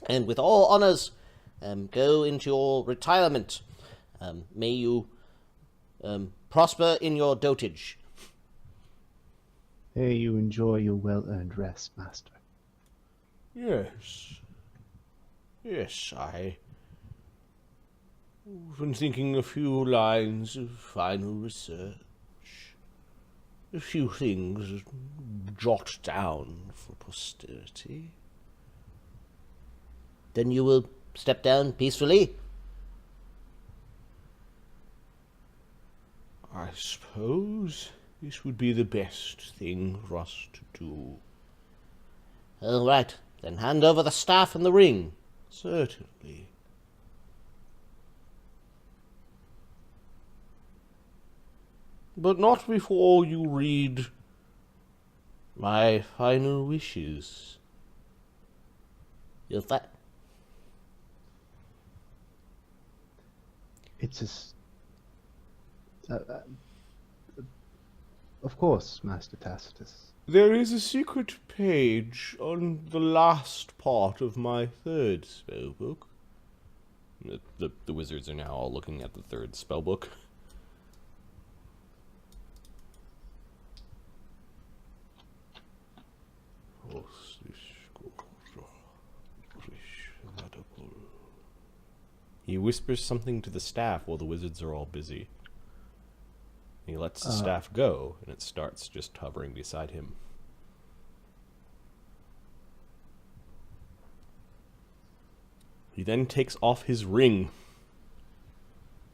and with all honors, go into your retirement. May you prosper in your dotage. May you enjoy your well-earned rest, Master. Yes. Yes, I've been thinking a few lines of final research. A few things jot down for posterity. Then you will step down peacefully? I suppose this would be the best thing for us to do. All right, then hand over the staff and the ring. Certainly. But not before you read my final wishes. You're It's just... of course, Master Tacitus. There is a secret page on the last part of my third spellbook. The wizards are now all looking at the third spellbook. He whispers something to the staff while the wizards are all busy. He lets the staff go, and it starts just hovering beside him. He then takes off his ring.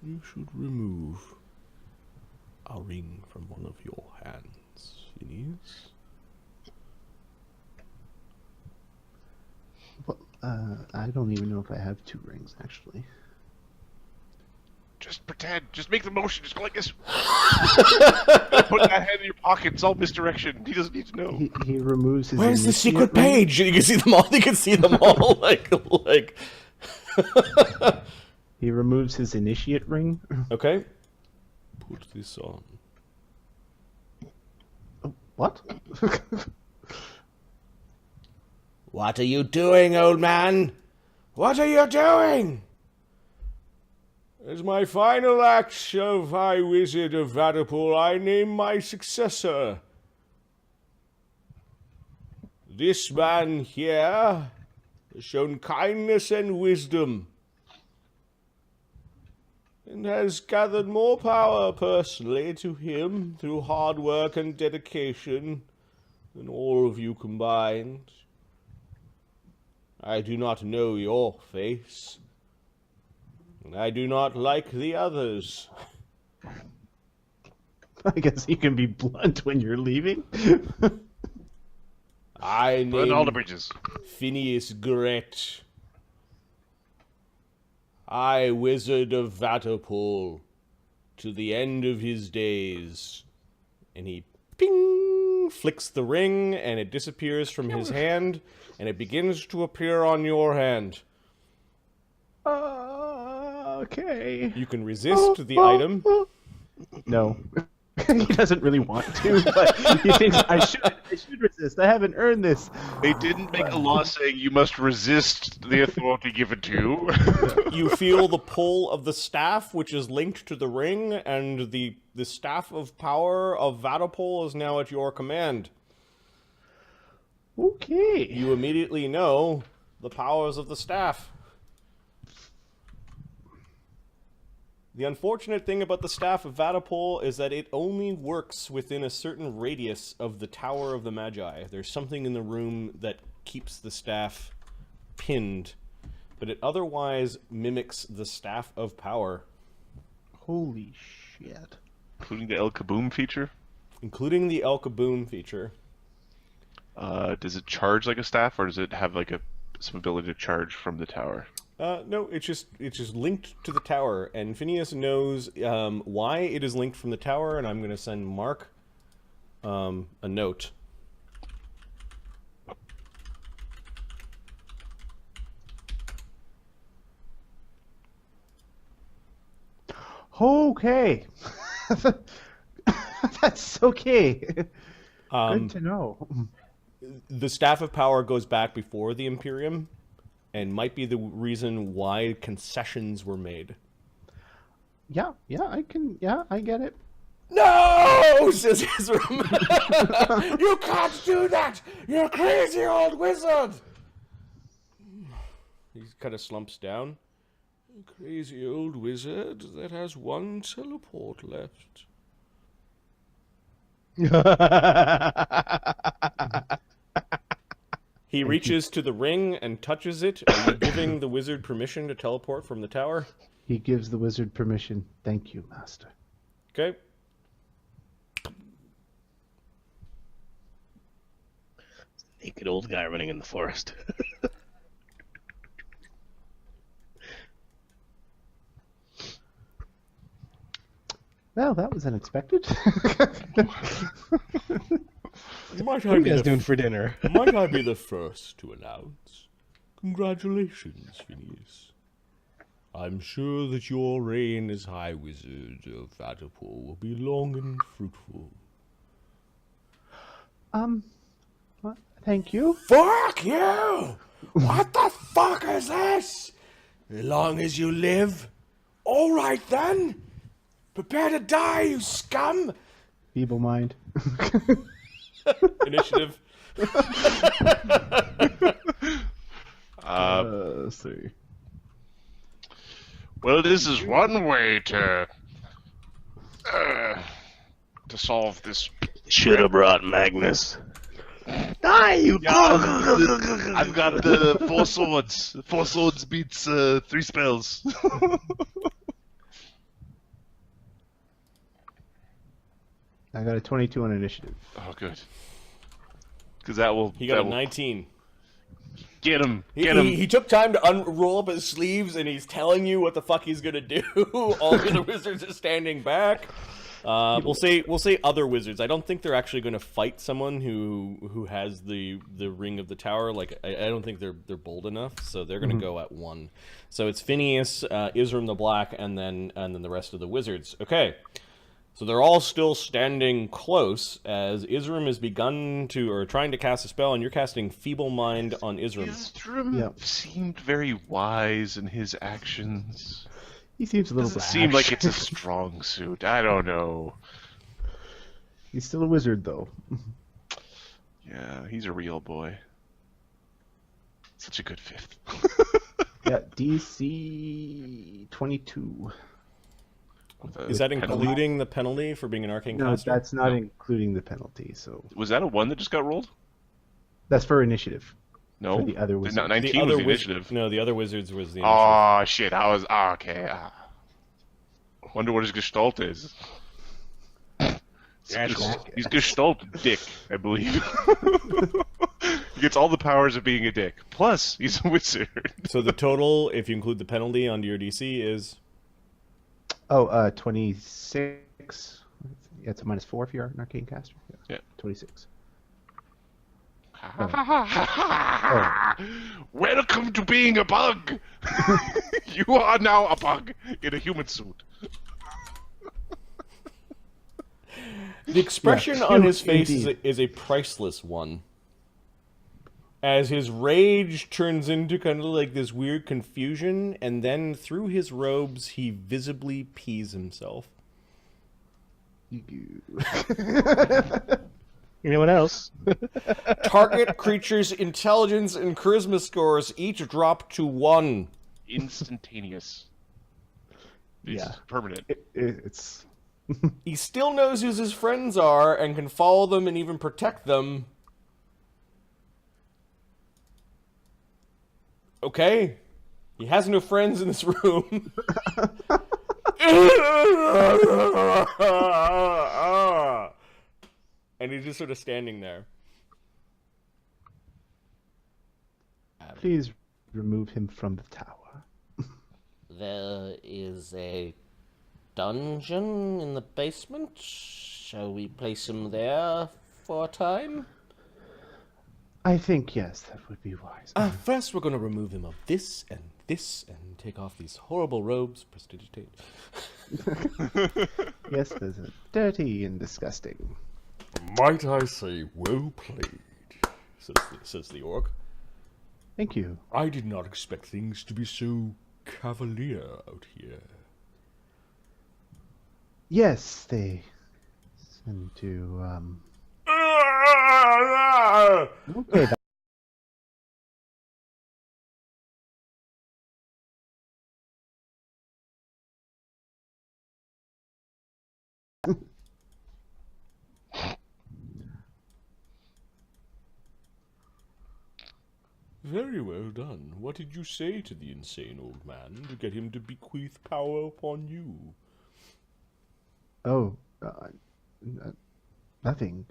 You should remove a ring from one of your hands, Phineas. Well, I don't even know if I have two rings, actually. Just pretend. Just make the motion. Just go like this. Put that hand in your pocket. It's all misdirection. He doesn't need to know. He removes his... Where's the initiate secret ring. page? You can see them all. You can see them all. like. He removes his initiate ring. Okay. Put this on. Oh, what? What are you doing, old man? What are you doing? As my final act of High Wizard of Vaddapol, I name my successor. This man here has shown kindness and wisdom, and has gathered more power personally to him through hard work and dedication than all of you combined. I do not know your face, and I do not like the others. I guess you can be blunt when you're leaving. I Burn all the name bridges. Phineas Gret. I, Wizard of Vaddapol, to the end of his days. And he, ping, flicks the ring, and it disappears from his hand, and it begins to appear on your hand. Okay. You can resist the item. No. He doesn't really want to, but he thinks I should resist. I haven't earned this. They didn't make a law saying you must resist the authority given to you. You feel the pull of the staff, which is linked to the ring, and the staff of power of Vaddapol is now at your command. Okay. You immediately know the powers of the staff. The unfortunate thing about the Staff of Vaddapol is that it only works within a certain radius of the Tower of the Magi. There's something in the room that keeps the staff pinned, but it otherwise mimics the Staff of Power. Holy shit. Including the El Kaboom feature? Including the El Kaboom feature. Does it charge like a staff, or does it have like some ability to charge from the tower? No, it's just linked to the tower, and Phineas knows why it is linked from the tower, and I'm going to send Mark a note. Okay. That's okay. Good to know. The Staff of Power goes back before the Imperium, and might be the reason why concessions were made. Yeah, I get it. No, says Isram. You can't do that. You're a crazy old wizard. He kind of slumps down. A crazy old wizard that has one teleport left. He reaches to the ring and touches it. Are you giving the wizard permission to teleport from the tower? He gives the wizard permission. Thank you, master. Okay. Naked old guy running in the forest. Well, that was unexpected. What are you guys doing for dinner? Might I be the first to announce? Congratulations, Phineas. I'm sure that your reign as High Wizard of Vaddapol will be long and fruitful. Thank you. Fuck you! What the fuck is this? As long as you live. All right then. Prepare to die, you scum! Feeble mind. Initiative. Let's see. Well, this is one way to solve this. Should have brought Magnus. Die, you dog! I've got the 4 swords. 4 swords beats 3 spells. I got a 22 on initiative. Oh, good. Because that will. He got a 19. Get him! Get him! He took time to unroll up his sleeves, and he's telling you what the fuck he's gonna do. All the other wizards are standing back. We'll say other wizards. I don't think they're actually going to fight someone who has the ring of the tower. Like I don't think they're bold enough, so they're going to go at 1. So it's Phineas, Isram the Black, and then the rest of the wizards. Okay. So they're all still standing close as Isram has begun to, or trying to cast a spell, and you're casting Feeble Mind on Isram. Isram seemed very wise in his actions. He seems a little Doesn't brash. seem like it's a strong suit. I don't know. He's still a wizard, though. Yeah, he's a real boy. Such a good 5th. Yeah, DC 22. Is that including the penalty for being an arcane caster? No, that's not including the penalty. So was that a 1 that just got rolled? That's for initiative. No, for the other wizards. 19 was the initiative. No, the other wizards was the initiative. Oh shit! I was okay. Wonder what his gestalt is. He's gestalt dick, I believe. He gets all the powers of being a dick. Plus, he's a wizard. So the total, if you include the penalty onto your DC, is 26. Yeah, it's a -4 if you're an arcane caster. Yeah. 26. Welcome to being a bug. You are now a bug in a human suit. the expression on his face is a priceless one. As his rage turns into kind of like this weird confusion, and then through his robes, he visibly pees himself. Anyone else? Target creature's intelligence and charisma scores each drop to 1. Instantaneous. It's Yeah. permanent. It's He still knows who his friends are and can follow them and even protect them. Okay. He has no friends in this room. And he's just sort of standing there. please remove him from the tower. There is a dungeon in the basement. Shall we place him there for a time? I think, yes, that would be wise. First, we're going to remove him of this, and take off these horrible robes. Prestidigitate. Yes, those are dirty and disgusting. Might I say, well played, says the orc. Thank you. I did not expect things to be so cavalier out here. Yes, they tend to, Okay, Very well done. What did you say to the insane old man to get him to bequeath power upon you? Oh, nothing.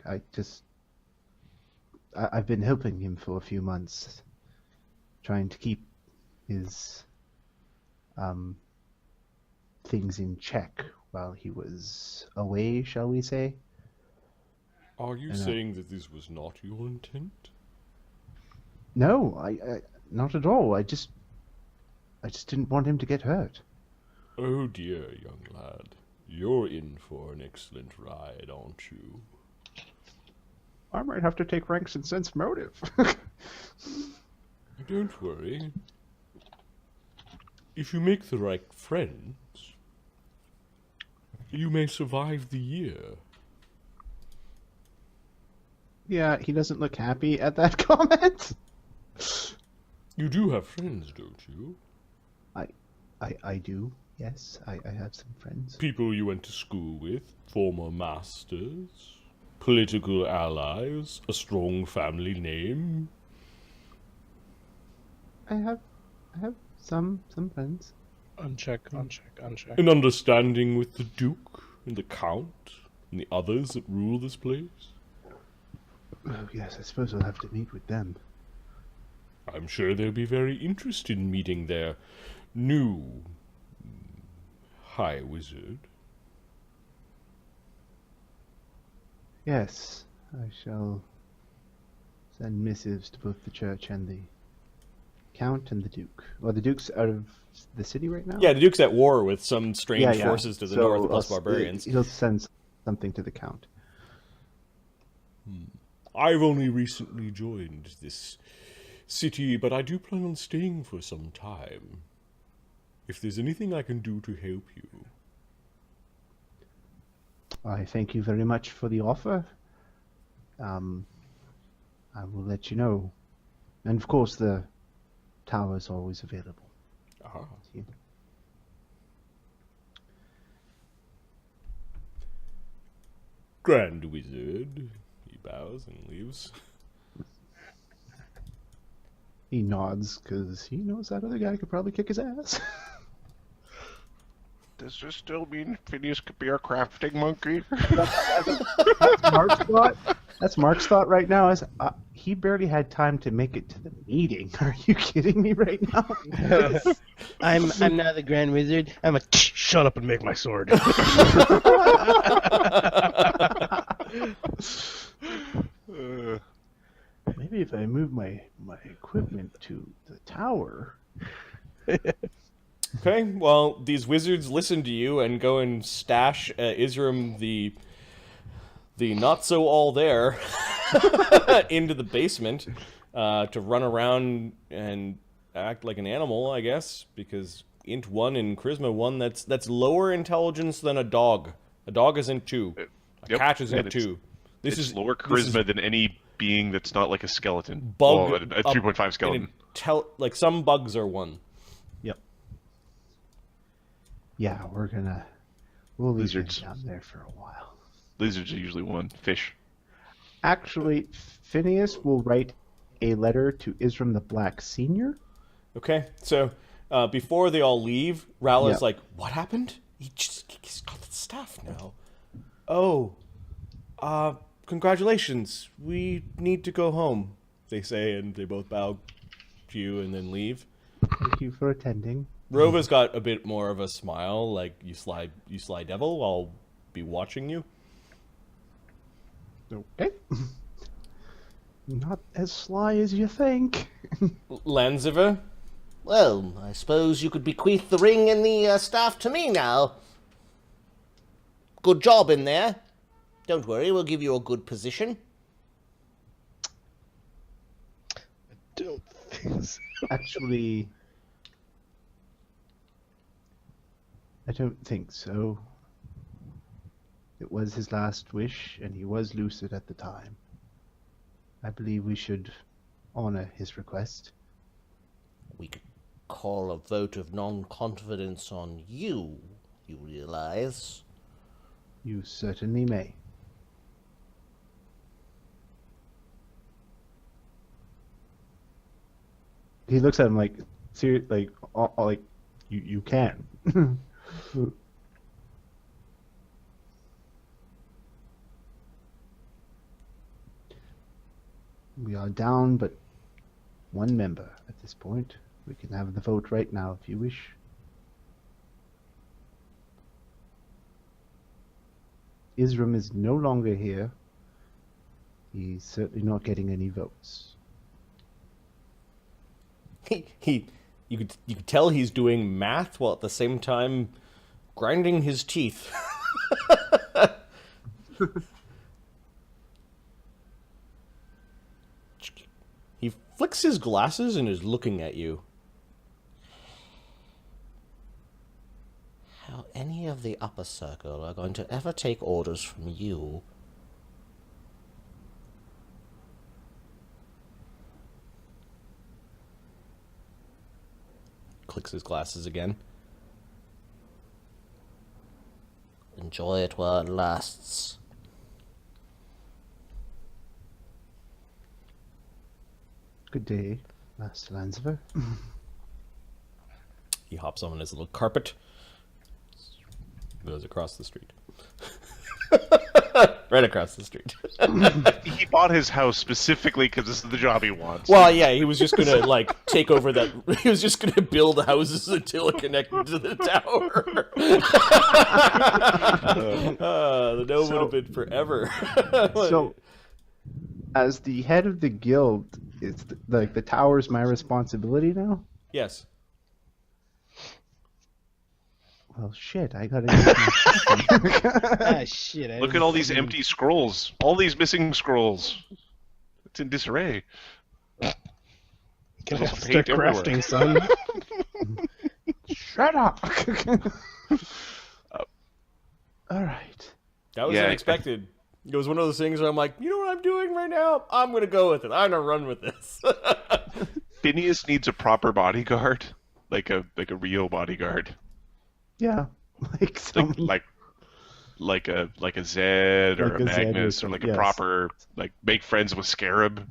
I've been helping him for a few months, trying to keep his things in check while he was away, shall we say? Are you saying that this was not your intent? No, I not at all. I just didn't want him to get hurt. Oh dear, young lad. You're in for an excellent ride, aren't you? I might have to take ranks and sense motive. Don't worry. If you make the right friends, you may survive the year. Yeah, he doesn't look happy at that comment. You do have friends, don't you? I do. Yes, I have some friends. People you went to school with, former masters, political allies, a strong family name. I have some friends. Uncheck. An understanding with the Duke and the Count and the others that rule this place. Oh yes, I suppose I'll have to meet with them. I'm sure they'll be very interested in meeting their new High Wizard. Yes, I shall send missives to both the church and the Count and the Duke. Well, the Duke's out of the city right now? Yeah, the Duke's at war with some strange forces to the north, plus barbarians. He'll send something to the Count. I've only recently joined this city, but I do plan on staying for some time. If there's anything I can do to help you. I thank you very much for the offer. I will let you know. And of course, the tower is always available. Ah. Grand Wizard. He bows and leaves. He nods, because he knows that other guy could probably kick his ass. Does this still mean Phineas could be our crafting monkey? That's Mark's thought. That's Mark's thought right now. Is he barely had time to make it to the meeting? Are you kidding me right now? I'm not the Grand Wizard. I'm a shut up and make my sword. Maybe if I move my equipment to the tower. Okay, well, these wizards listen to you and go and stash Isram the not so all there into the basement to run around and act like an animal, I guess, because int 1 and charisma 1, that's lower intelligence than a dog. A dog is int 2. A cat is int 2. This is lower charisma than any being that's not like a skeleton. Bug, a 3.5 skeleton. Like some bugs are 1. Yep. Yeah, we'll leave him Lizards down there for a while. Lizards are usually 1. Fish. Actually, Phineas will write a letter to Isram the Black Senior. Okay, so before they all leave, Rala's like, "What happened? He's got the staff now." Oh, congratulations. We need to go home, they say, and they both bow to you and then leave. Thank you for attending. Rova's got a bit more of a smile, like, you sly devil, I'll be watching you. Okay. Not as sly as you think. Lanziver? Well, I suppose you could bequeath the ring and the staff to me now. Good job in there. Don't worry, we'll give you a good position. I don't think so. Actually, I don't think so. It was his last wish, and he was lucid at the time. I believe we should honor his request. We could call a vote of non-confidence on you, you realize. You certainly may. He looks at him like, like, you can. We are down but one member at this point. We can have the vote right now if you wish. Isram is no longer here. He's certainly not getting any votes. You could tell he's doing math while at the same time grinding his teeth. He flicks his glasses and is looking at you. How any of the upper circle are going to ever take orders from you? Clicks his glasses again. Enjoy it while it lasts. Good day, Master Lanziver. He hops on his little carpet. Goes across the street. Right across the street. He bought his house specifically because this is the job he wants. Well, yeah, he was just gonna like take over that. He was just gonna build houses until it connected to the tower. The no would have been forever. So, as the head of the guild, is the tower's my responsibility now? Yes. Well, shit, I gotta get my Shit. Look at all these empty scrolls. All these missing scrolls. It's in disarray. Can Just start paint everywhere. crafting, son. Shut up! Alright. That was Yeah, unexpected. It was one of those things where I'm like, you know what I'm doing right now? I'm gonna go with it. I'm gonna run with this. Phineas needs a proper bodyguard, like a real bodyguard, Yeah. Like some... like a Zed or Like a a Zed or Magnus or like a yes. proper make friends with Scarab.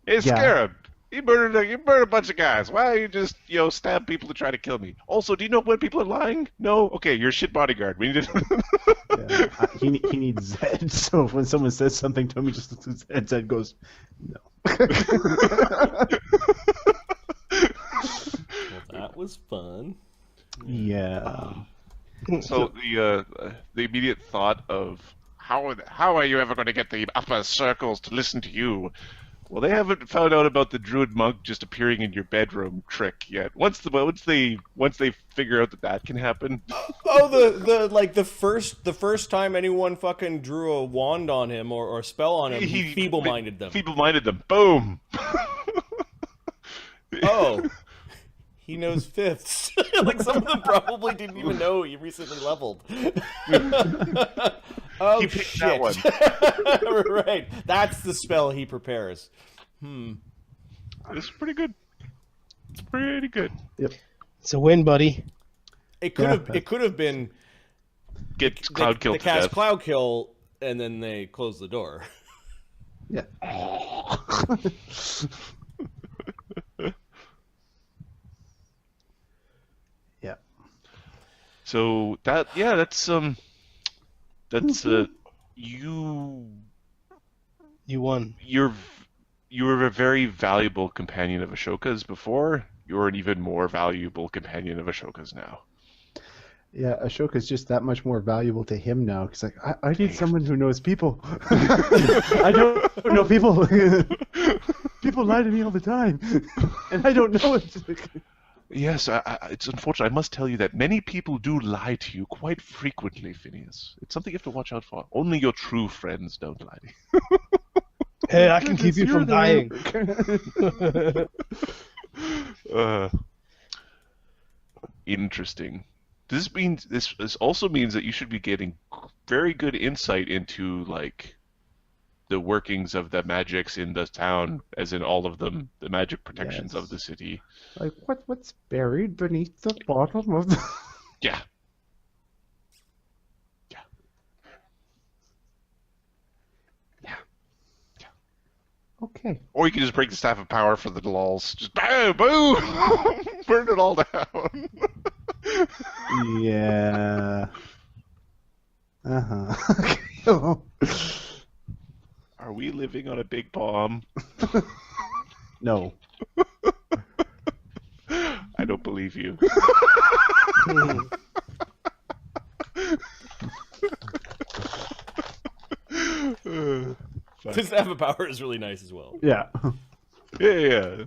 Hey, Yeah. Scarab, you murdered a bunch of guys. Why don't you just stab people to try to kill me? Also, do you know when people are lying? No. Okay, you're a shit bodyguard. We need to. Yeah, he needs Zed, so when someone says something to him, he just looks at Zed. Zed goes, no. Well, that was fun. Yeah. So the immediate thought of how are you ever going to get the upper circles to listen to you? Well, they haven't found out about the druid monk just appearing in your bedroom trick yet. Once they figure out that can happen. Oh, the first time anyone fucking drew a wand on him or spell on him, he feeble-minded them. Feeble-minded them. Boom. Oh. He knows fifths. Like, some of them probably didn't even know he recently leveled. Oh, He picked shit. that one. Right. That's the spell he prepares. It's pretty good. It's pretty good. Yep. It's a win, buddy. It could have been Get Cloud Kill they to cast death. Cloud Kill and then they close the door. Yeah. Yeah. So that's You won. you were a very valuable companion of Ashoka's before. you're an even more valuable companion of Ashoka's now. Yeah, Ashoka's just that much more valuable to him now. Because like, I need someone who knows people. I don't know people. People lie to me all the time, and I don't know it. Yes, it's unfortunate. I must tell you that many people do lie to you quite frequently, Phineas. It's something you have to watch out for. Only your true friends don't lie to you. Hey, I can keep you from dying. Interesting. This also means that you should be getting very good insight into like the workings of the magics in the town, as in all of them, the magic protections of the city. Like what's buried beneath the bottom of the... Yeah. Okay. Or you can just break the Staff of Power for the lols. Just boom, boom, burn it all down. Yeah. Uh-huh. Are we living on a big bomb? No. I don't believe you. The Staff of Power is really nice as well. Yeah. Yeah.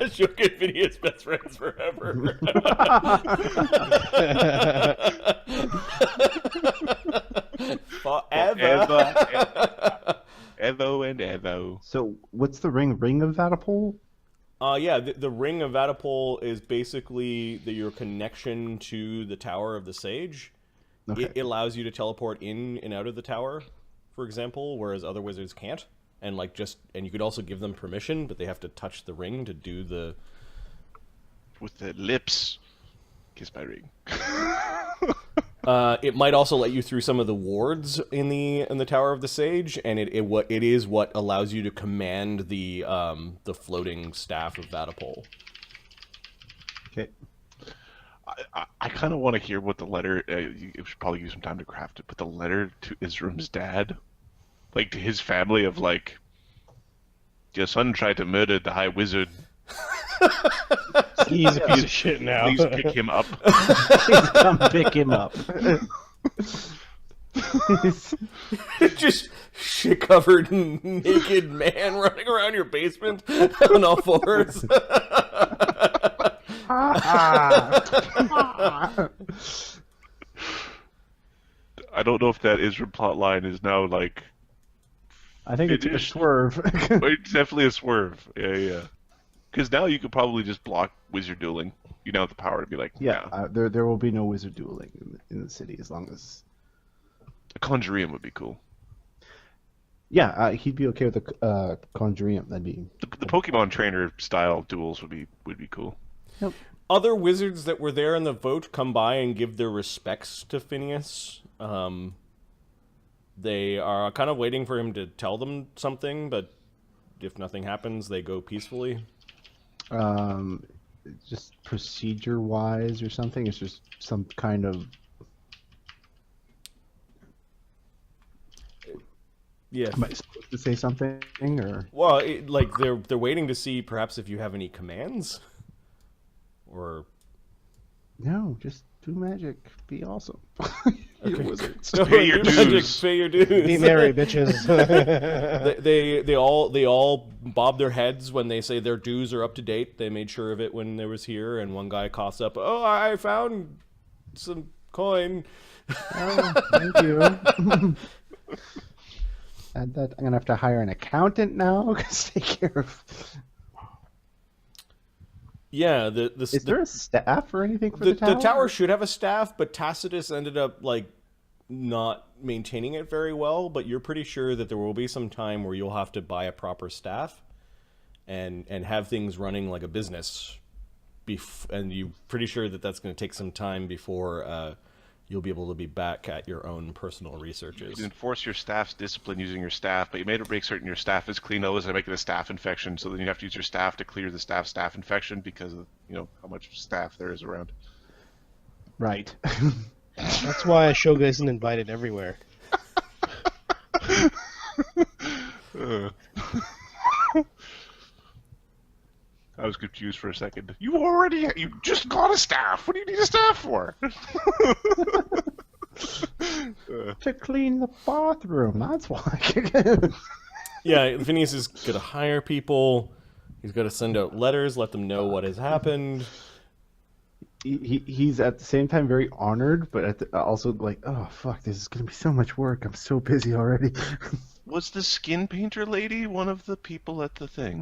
Ashoka and Phineas best friends forever. Forever. Evo and Evo. So, what's the ring? Ring of Vaddapol? Yeah, the Ring of Vaddapol is basically your connection to the Tower of the Sage. Okay. It allows you to teleport in and out of the tower, for example, whereas other wizards can't. And you could also give them permission, but they have to touch the ring to do the... With the lips. Kiss my ring. It might also let you through some of the wards in the Tower of the Sage, and it is what allows you to command the floating staff of Vaddapol. Okay. I kind of want to hear what the letter. You should probably use some time to craft it. But the letter to Isram's dad, like to his family, of like, your son tried to murder the High Wizard. He's a piece of shit now. Please pick him up. Please come pick him up. Just shit-covered naked man running around your basement on all fours. I don't know if that Isram plot line is now like. I think it's a swerve. It's definitely a swerve. Yeah. Because now you could probably just block wizard dueling. You don't have the power to be like, there will be no wizard dueling in the city as long as... A Conjurium would be cool. Yeah, he'd be okay with the Conjurium. That'd be... The Pokemon trainer style duels would be cool. Yep. Other wizards that were there in the vote come by and give their respects to Phineas. They are kind of waiting for him to tell them something, but if nothing happens, they go peacefully. Just procedure-wise or something? It's just some kind of... Yeah. Am I supposed to say something, or...? Well, they're waiting to see perhaps if you have any commands? Or... No, just do magic. Be awesome. You're wizards. Pay your dues. Pay your dues. Be merry, bitches. they all bob their heads when they say their dues are up to date. They made sure of it when they was here, and one guy coughs up, "Oh, I found some coin." Oh, thank you. Add that. I'm gonna have to hire an accountant now to take care of. Yeah, is there a staff or anything for the tower? The tower should have a staff, but Tacitus ended up not maintaining it very well. But you're pretty sure that there will be some time where you'll have to buy a proper staff, and have things running like a business. And you're pretty sure that that's going to take some time before you'll be able to be back at your own personal researches. You enforce your staff's discipline using your staff, but you made it make certain your staff is clean. Otherwise, I make it a staff infection. So then you have to use your staff to clear the staff infection because of how much staff there is around. Right. That's why Ashoka isn't invited everywhere. I was confused for a second. You just got a staff. What do you need a staff for? To clean the bathroom, that's why. Yeah, Phineas is going to hire people. He's going to send out letters, let them know what has happened. He's at the same time very honored, but also like, oh, fuck, this is going to be so much work. I'm so busy already. Was the skin painter lady one of the people at the thing?